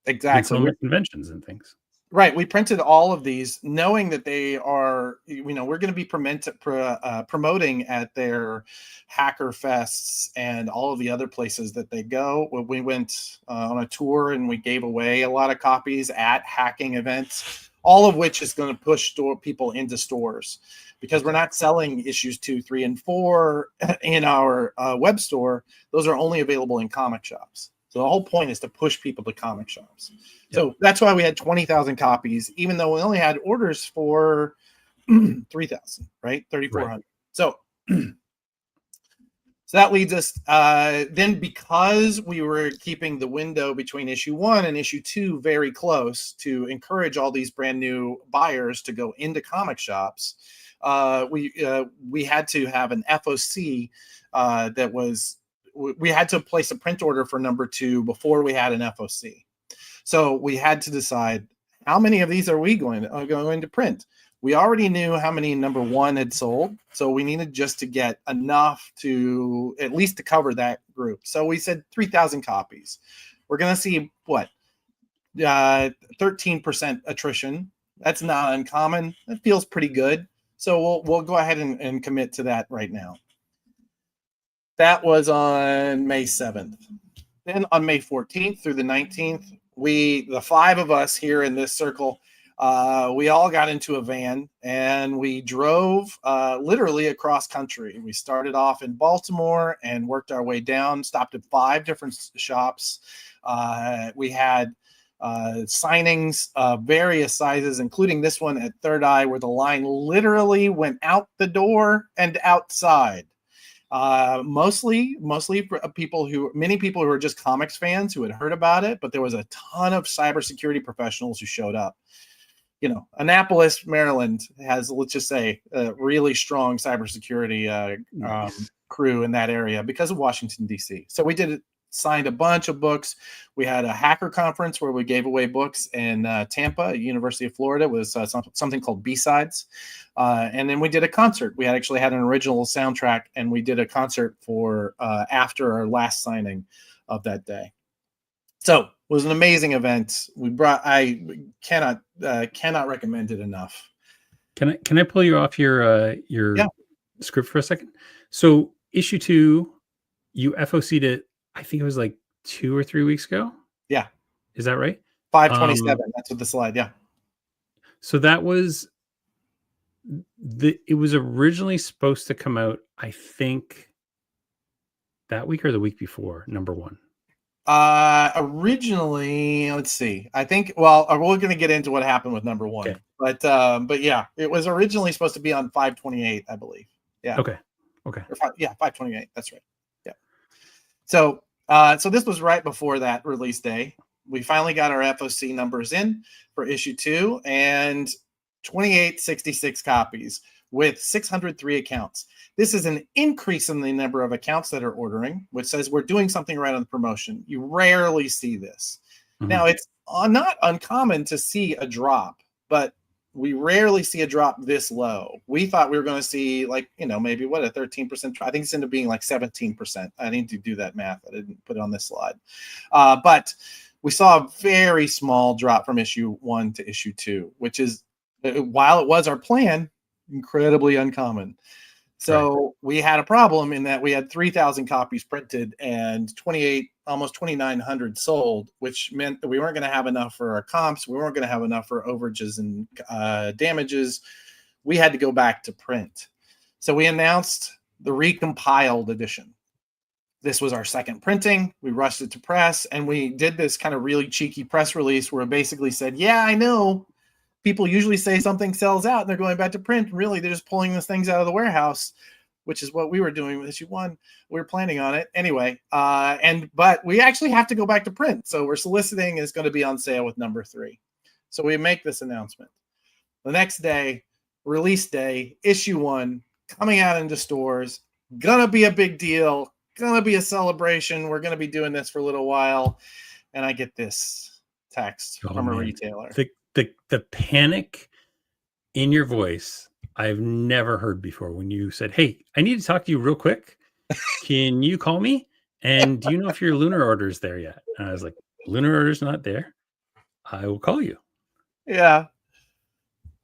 exactly conventions and things. Right. We printed all of these knowing that they are, we're going to be promoting at their hacker fests and all of the other places that they go. We went on a tour and we gave away a lot of copies at hacking events, all of which is going to push people into stores, because we're not selling issues 2, 3, and 4 in our web store. Those are only available in comic shops. So the whole point is to push people to comic shops. Yep. So that's why we had 20,000 copies, even though we only had orders for 3,000, right? 3,400. Right. So that leads us then, because we were keeping the window between issue 1 and issue 2 very close to encourage all these brand new buyers to go into comic shops, we had to have an FOC we had to place a print order for number 2 before we had an FOC. So we had to decide, how many of these are we going to print? We already knew how many number 1 had sold, so we needed just to get enough to at least to cover that group. So we said 3,000 copies. We're going to see 13% attrition. That's not uncommon. That feels pretty good. So we'll go ahead and commit to that right now. That was on May 7th. Then on May 14th through the 19th, the 5 of us here in this circle, we all got into a van and we drove literally across country. We started off in Baltimore and worked our way down, stopped at 5 different shops. We had signings of various sizes, including this one at Third Eye, where the line literally went out the door and outside. Mostly many people who were just comics fans who had heard about it, but there was a ton of cybersecurity professionals who showed up. Annapolis, Maryland has, let's just say, a really strong cybersecurity Nice. crew in that area because of Washington, D.C. So we signed a bunch of books. We had a hacker conference where we gave away books in Tampa, University of Florida. It was something called B-Sides. And then we did a concert. We actually had an original soundtrack, and we did a concert for after our last signing of that day. So it was an amazing event. I cannot recommend it enough. Can I pull you off your script for a second? So issue 2, you FOC'd it, I think it was like 2 or 3 weeks ago. Yeah. Is that right? 527. That's what the slide. Yeah. So that was it was originally supposed to come out, I think, that week or the week before, number 1. Originally, let's see. I think, well, we're going to get into what happened with number 1. Okay. But yeah, it was originally supposed to be on 528, I believe. Yeah. Okay. 528. That's right. Yeah. So this was right before that release day. We finally got our FOC numbers in for issue 2, and 2866 copies with 603 accounts. This is an increase in the number of accounts that are ordering, which says we're doing something right on the promotion. You rarely see this. Mhm. Now, it's not uncommon to see a drop, but we rarely see a drop this low. We thought we were going to see maybe a 13%. I think it's ended up being like 17%. I need to do that math. I didn't put it on this slide. But we saw a very small drop from issue 1 to issue 2, which is, while it was our plan, incredibly uncommon. So we had a problem in that we had 3,000 copies printed and almost 2,900 sold, which meant that we weren't going to have enough for our comps. We weren't going to have enough for overages and damages. We had to go back to print. So we announced the recompiled edition. This was our second printing. We rushed it to press, and we did this kind of really cheeky press release where it basically said, yeah, I know people usually say something sells out and they're going back to print. Really, they're just pulling these things out of the warehouse, which is what we were doing with issue 1. We were planning on it anyway. But we actually have to go back to print. So we're soliciting is going to be on sale with number 3. So we make this announcement. The next day, release day, issue 1, coming out into stores, gonna be a big deal, gonna be a celebration. We're gonna be doing this for a little while. And I get this text from a retailer. The panic in your voice, I've never heard before when you said, hey, I need to talk to you real quick. Can you call me? And do you know if your lunar order is there yet? And I was like, lunar order's not there. I will call you. Yeah.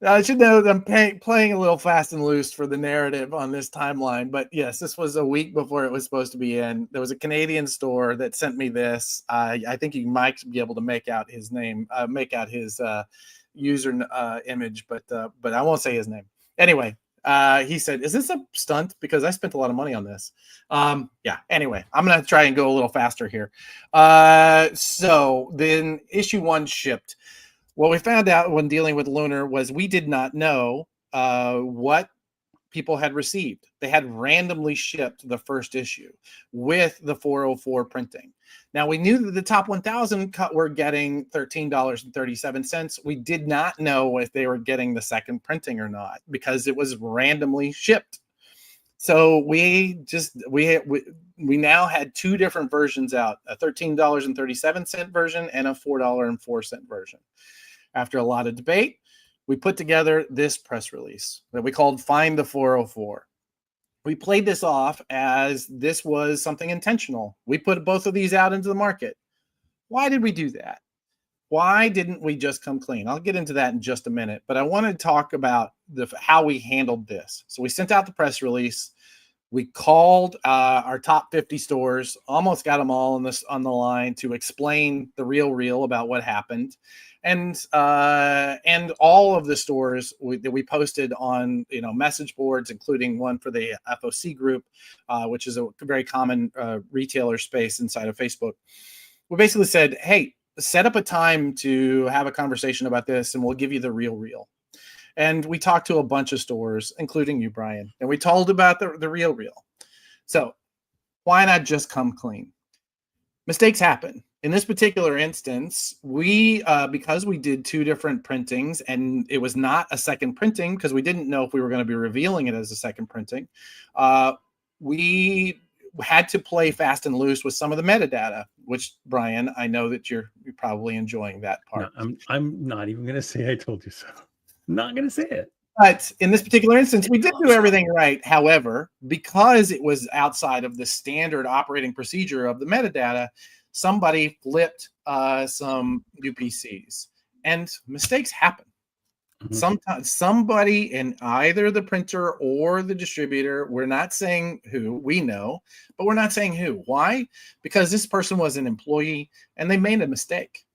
I should know that I'm playing a little fast and loose for the narrative on this timeline. But yes, this was a week before it was supposed to be in. There was a Canadian store that sent me this. I think you might be able to make out his name, make out his user image, but I won't say his name. Anyway, he said, is this a stunt? Because I spent a lot of money on this. Yeah, anyway, I'm going to try and go a little faster here. So then issue 1 shipped. What we found out when dealing with Lunar was we did not know what people had received. They had randomly shipped the first issue with the 404 printing. Now, we knew that the top 1,000 were getting $13.37. We did not know if they were getting the second printing or not because it was randomly shipped. So we now had 2 different versions out, a $13.37 version and a $4.04 version. After a lot of debate, we put together this press release that we called Find the 404. We played this off as this was something intentional. We put both of these out into the market. Why did we do that? Why didn't we just come clean? I'll get into that in just a minute, but I want to talk about how we handled this. So we sent out the press release. We called our top 50 stores, almost got them all on the line to explain the real about what happened. And all of the stores that we posted on message boards, including one for the FOC group, which is a very common retailer space inside of Facebook. We basically said, hey, set up a time to have a conversation about this, and we'll give you the real. And we talked to a bunch of stores, including you, Brian, and we told about the real. So why not just come clean? Mistakes happen. In this particular instance, we because we did 2 different printings and it was not a second printing because we didn't know if we were going to be revealing it as a second printing, we had to play fast and loose with some of the metadata, which, Brian, I know that you're probably enjoying that part. No, I'm not even going to say I told you so. I'm not going to say it. But in this particular instance, we did do everything right. However, because it was outside of the standard operating procedure of the metadata, somebody flipped some UPCs, and mistakes happen. Sometimes somebody in either the printer or the distributor, we're not saying who, we know, but we're not saying who. Why? Because this person was an employee and they made a mistake.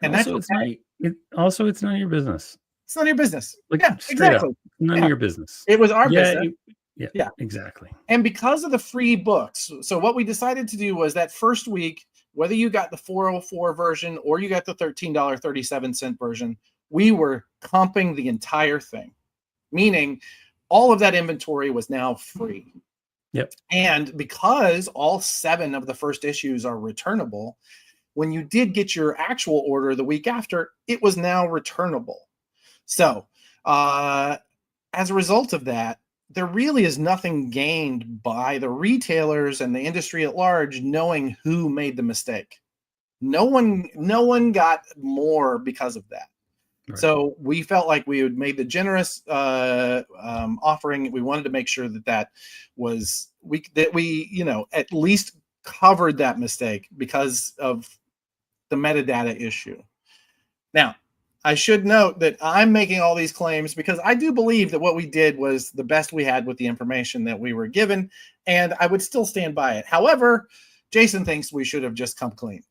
And also, that's okay. It's none of your business. It's none of your business. Like, yeah, exactly. Up, none of your business. It was our business. Yeah, exactly. And because of the free books, so what we decided to do was that first week, whether you got the 404 version or you got the $13.37 version, we were comping the entire thing, meaning all of that inventory was now free. Yep. And because all 7 of the first issues are returnable, when you did get your actual order the week after, it was now returnable. So as a result of that, there really is nothing gained by the retailers and the industry at large knowing who made the mistake. No one got more because of that. Right. So we felt like we had made the generous offering. We wanted to make sure that we at least covered that mistake because of the metadata issue. Now, I should note that I'm making all these claims because I do believe that what we did was the best we had with the information that we were given, and I would still stand by it. However, Jason thinks we should have just come clean.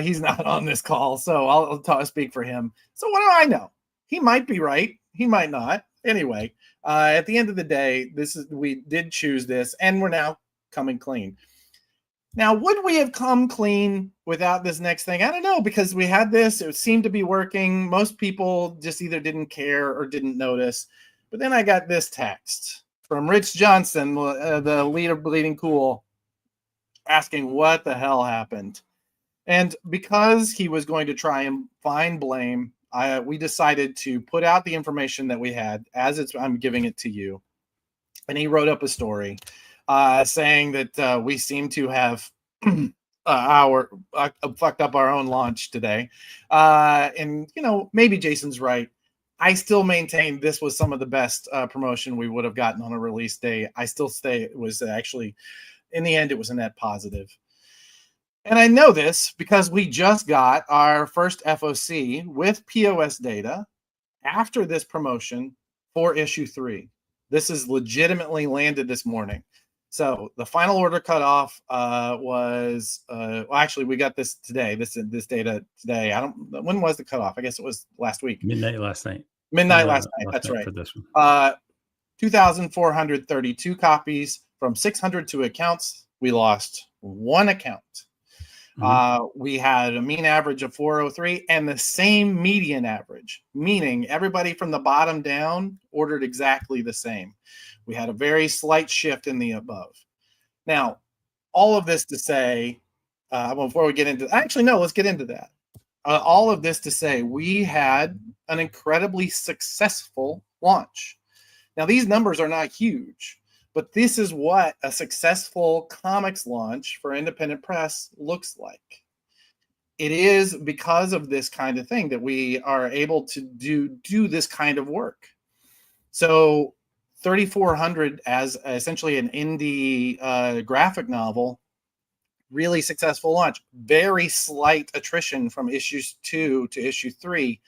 He's not on this call, so I'll speak for him. So what do I know? He might be right. He might not. Anyway, at the end of the day, we did choose this, and we're now coming clean. Now, would we have come clean without this next thing? I don't know, because we had this. It seemed to be working. Most people just either didn't care or didn't notice. But then I got this text from Rich Johnson, the leader of Bleeding Cool, asking what the hell happened. And because he was going to try and find blame, we decided to put out the information that we had I'm giving it to you. And he wrote up a story saying that we seem to have fucked up our own launch today. And, maybe Jason's right. I still maintain this was some of the best promotion we would have gotten on a release day. I still say it was actually, in the end, it was a net positive. And I know this because we just got our first FOC with POS data after this promotion for issue 3. This is legitimately landed this morning. So the final order cutoff was actually we got this today. This data today. When was the cutoff? I guess it was last week. Midnight last night. That's right. For this one. 2,432 copies from 602 accounts. We lost 1 account. We had a mean average of 403 and the same median average, meaning everybody from the bottom down ordered exactly the same. We had a very slight shift in the above. Now, all of this to say, before we get into, let's get into that. All of this to say, we had an incredibly successful launch. Now, these numbers are not huge, but this is what a successful comics launch for independent press looks like. It is because of this kind of thing that we are able to do this kind of work. So 3,400 as essentially an indie graphic novel, really successful launch. Very slight attrition from issues 2 to issue 3,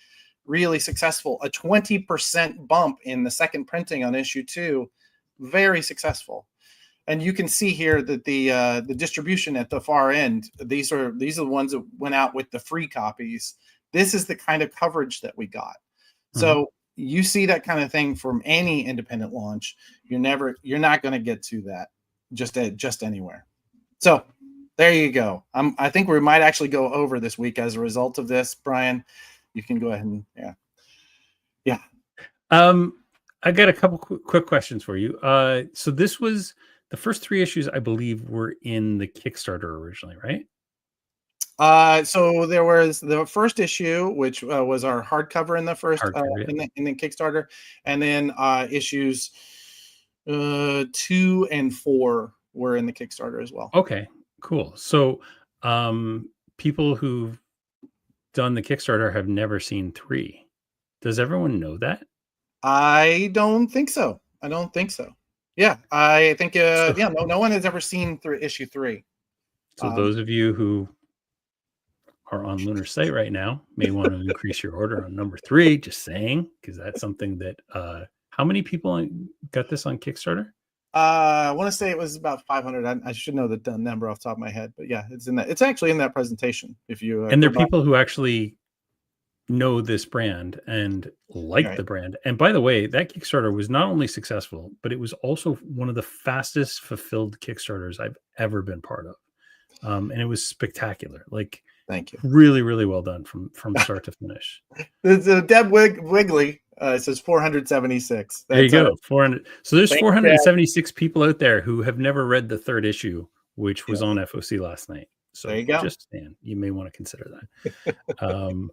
really successful. A 20% bump in the second printing on issue 2, very successful. And you can see here that the distribution at the far end, these are the ones that went out with the free copies. This is the kind of coverage that we got. So you see that kind of thing from any independent launch. You're not going to get to that just anywhere. So there you go. I think we might actually go over this week as a result of this. Brian, you can go ahead and yeah. I got a couple quick questions for you. So this was the first 3 issues, I believe, were in the Kickstarter originally, right? So there was the first issue, which was our hardcover in the first Hardcover, yeah. in the Kickstarter, and then issues 2 and 4 were in the Kickstarter as well. Okay, cool. So people who've done the Kickstarter have never seen 3. Does everyone know that? I don't think so. Yeah, I think So- yeah, no one has ever seen through issue 3. So those of you who are on Lunar site right now may want to increase your order on number 3. Just saying, because that's something that how many people got this on Kickstarter? I want to say it was about 500. I should know the number off the top of my head, but yeah, it's in that. It's actually in that presentation. If you And there are go back. people who actually know this brand and like Right. the brand. And by the way, that Kickstarter was not only successful, but it was also one of the fastest fulfilled Kickstarters I've ever been part of. And it was spectacular. Like, Thank you. really, really well done from start to finish. The Deb Wigley says 476. There you That's, go. 400. So there's Thank you, 476 people out there who have never read the 3rd issue, which was Yeah. on FOC last night. So There you go. just saying, you may want to consider that.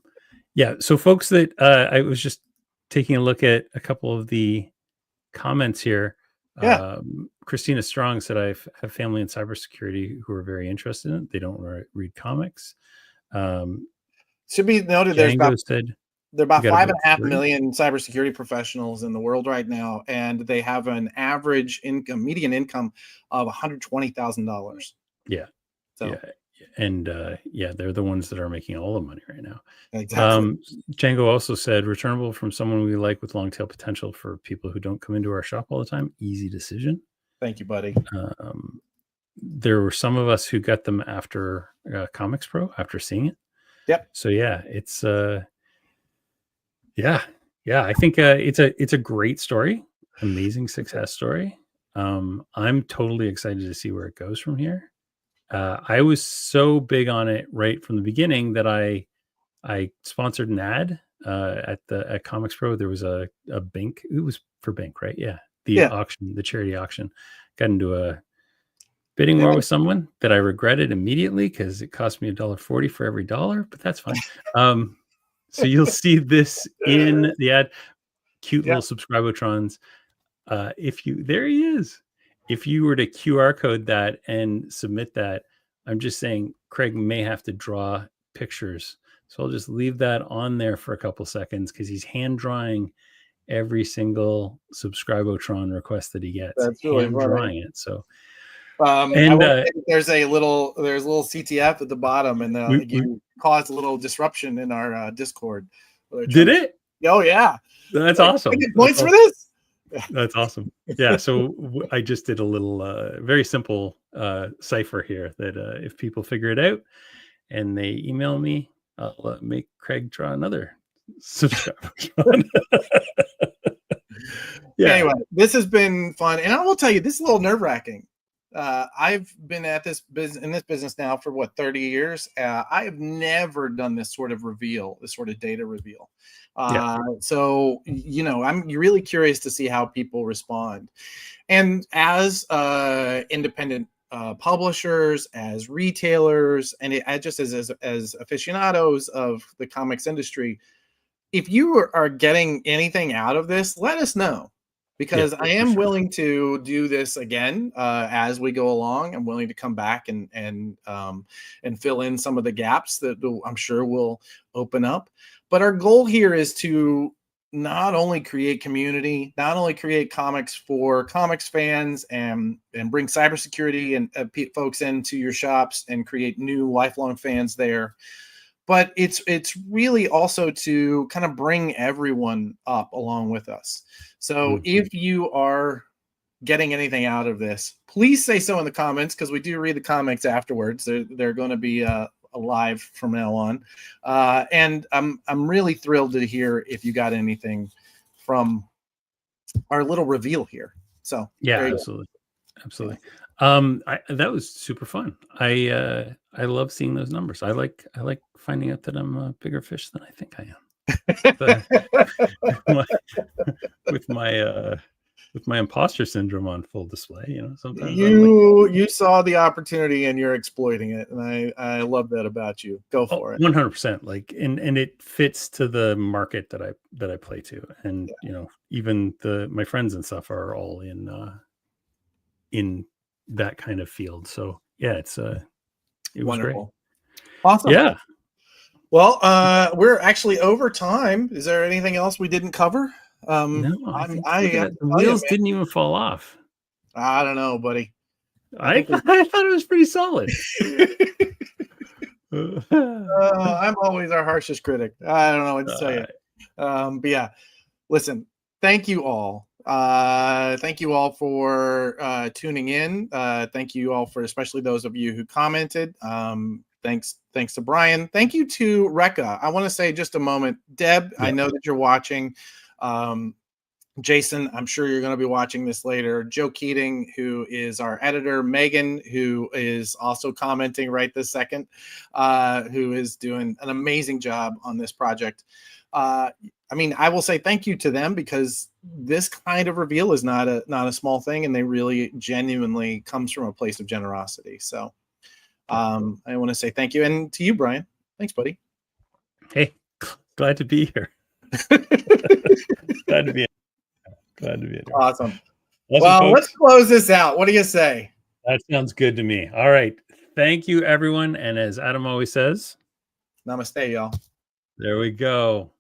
Yeah. So folks that I was just taking a look at a couple of the comments here. Yeah. Christina Strong said, I have family in cybersecurity who are very interested in it. They don't read comics. Should be noted there are Django said, about you got 5.5 about million cybersecurity professionals in the world right now, and they have an average median income of $120,000. Yeah. So Yeah. And yeah, they're the ones that are making all the money right now. exactly. Django also said, returnable from someone we like with long tail potential for people who don't come into our shop all the time. Easy decision. Thank you, buddy. There were some of us who got them after Comics Pro, after seeing it. Yep. So yeah, it's yeah. I think it's a great story, amazing success story. I'm totally excited to see where it goes from here. I was so big on it right from the beginning that I sponsored an ad at Comics Pro. There was a Bink. It was for Bink, right? Yeah. The auction, the charity auction. Got into a bidding war with someone that I regretted immediately because it cost me $1.40 for every dollar, but that's fine. So you'll see this in the ad. Cute little subscribotrons. There he is. If you were to QR code that and submit that, I'm just saying Craig may have to draw pictures. So I'll just leave that on there for a couple seconds because he's hand drawing every single subscribotron request that he gets. That's really hand funny. drawing it. So and there's a little CTF at the bottom, and you caused a little disruption in our Discord. Did it? Oh yeah, that's awesome. I get points for this. That's awesome. Yeah. So I just did a little, very simple cipher here that if people figure it out and they email me, I'll make Craig draw another subscriber. Yeah. Anyway, this has been fun, and I will tell you, this is a little nerve-wracking. I've been at this business now for 30 years. I have never done this sort of reveal, this sort of data reveal. So I'm really curious to see how people respond. And as independent publishers, as retailers, and just as aficionados of the comics industry, if you are getting anything out of this, let us know. Because I am willing to do this again as we go along. I'm willing to come back and fill in some of the gaps that I'm sure will open up. But our goal here is to not only create community, not only create comics for comics fans, and bring cybersecurity and folks into your shops and create new lifelong fans there. But it's really also to kind of bring everyone up along with us. So if you are getting anything out of this, please say so in the comments, because we do read the comments afterwards. They're going to be live from now on. And I'm really thrilled to hear if you got anything from our little reveal here. So yeah, absolutely. That was super fun. I love seeing those numbers. I like finding out that I'm a bigger fish than I think I am. With my with my imposter syndrome on full display. You know, sometimes you saw the opportunity and you're exploiting it, and I love that about you. Go for it. 100%. Like, and it fits to the market that I play to, and you know, even my friends and stuff are all in that kind of field. So yeah, it was Wonderful. great. Awesome. Yeah. Well, we're actually over time. Is there anything else we didn't cover? No, I think I the wheels didn't even fall off. I don't know, buddy. I thought it was pretty solid. I'm always our harshest critic. I don't know what to tell you. But yeah, listen, thank you all. Thank you all for tuning in. Thank you all for, especially those of you who commented. Thanks to Brian. Thank you to Rekka. I want to say just a moment, Deb, I know that you're watching. Jason, I'm sure you're going to be watching this later. Joe Keating, who is our editor. Megan, who is also commenting right this second, who is doing an amazing job on this project. I mean, I will say thank you to them, because this kind of reveal is not a small thing, and they really genuinely comes from a place of generosity. So I want to say thank you. And to you, Brian. Thanks, buddy. Hey, glad to be here. Glad to be here. Awesome. Well, let's close this out. What do you say? That sounds good to me. All right. Thank you, everyone. And as Adam always says, namaste, y'all. There we go.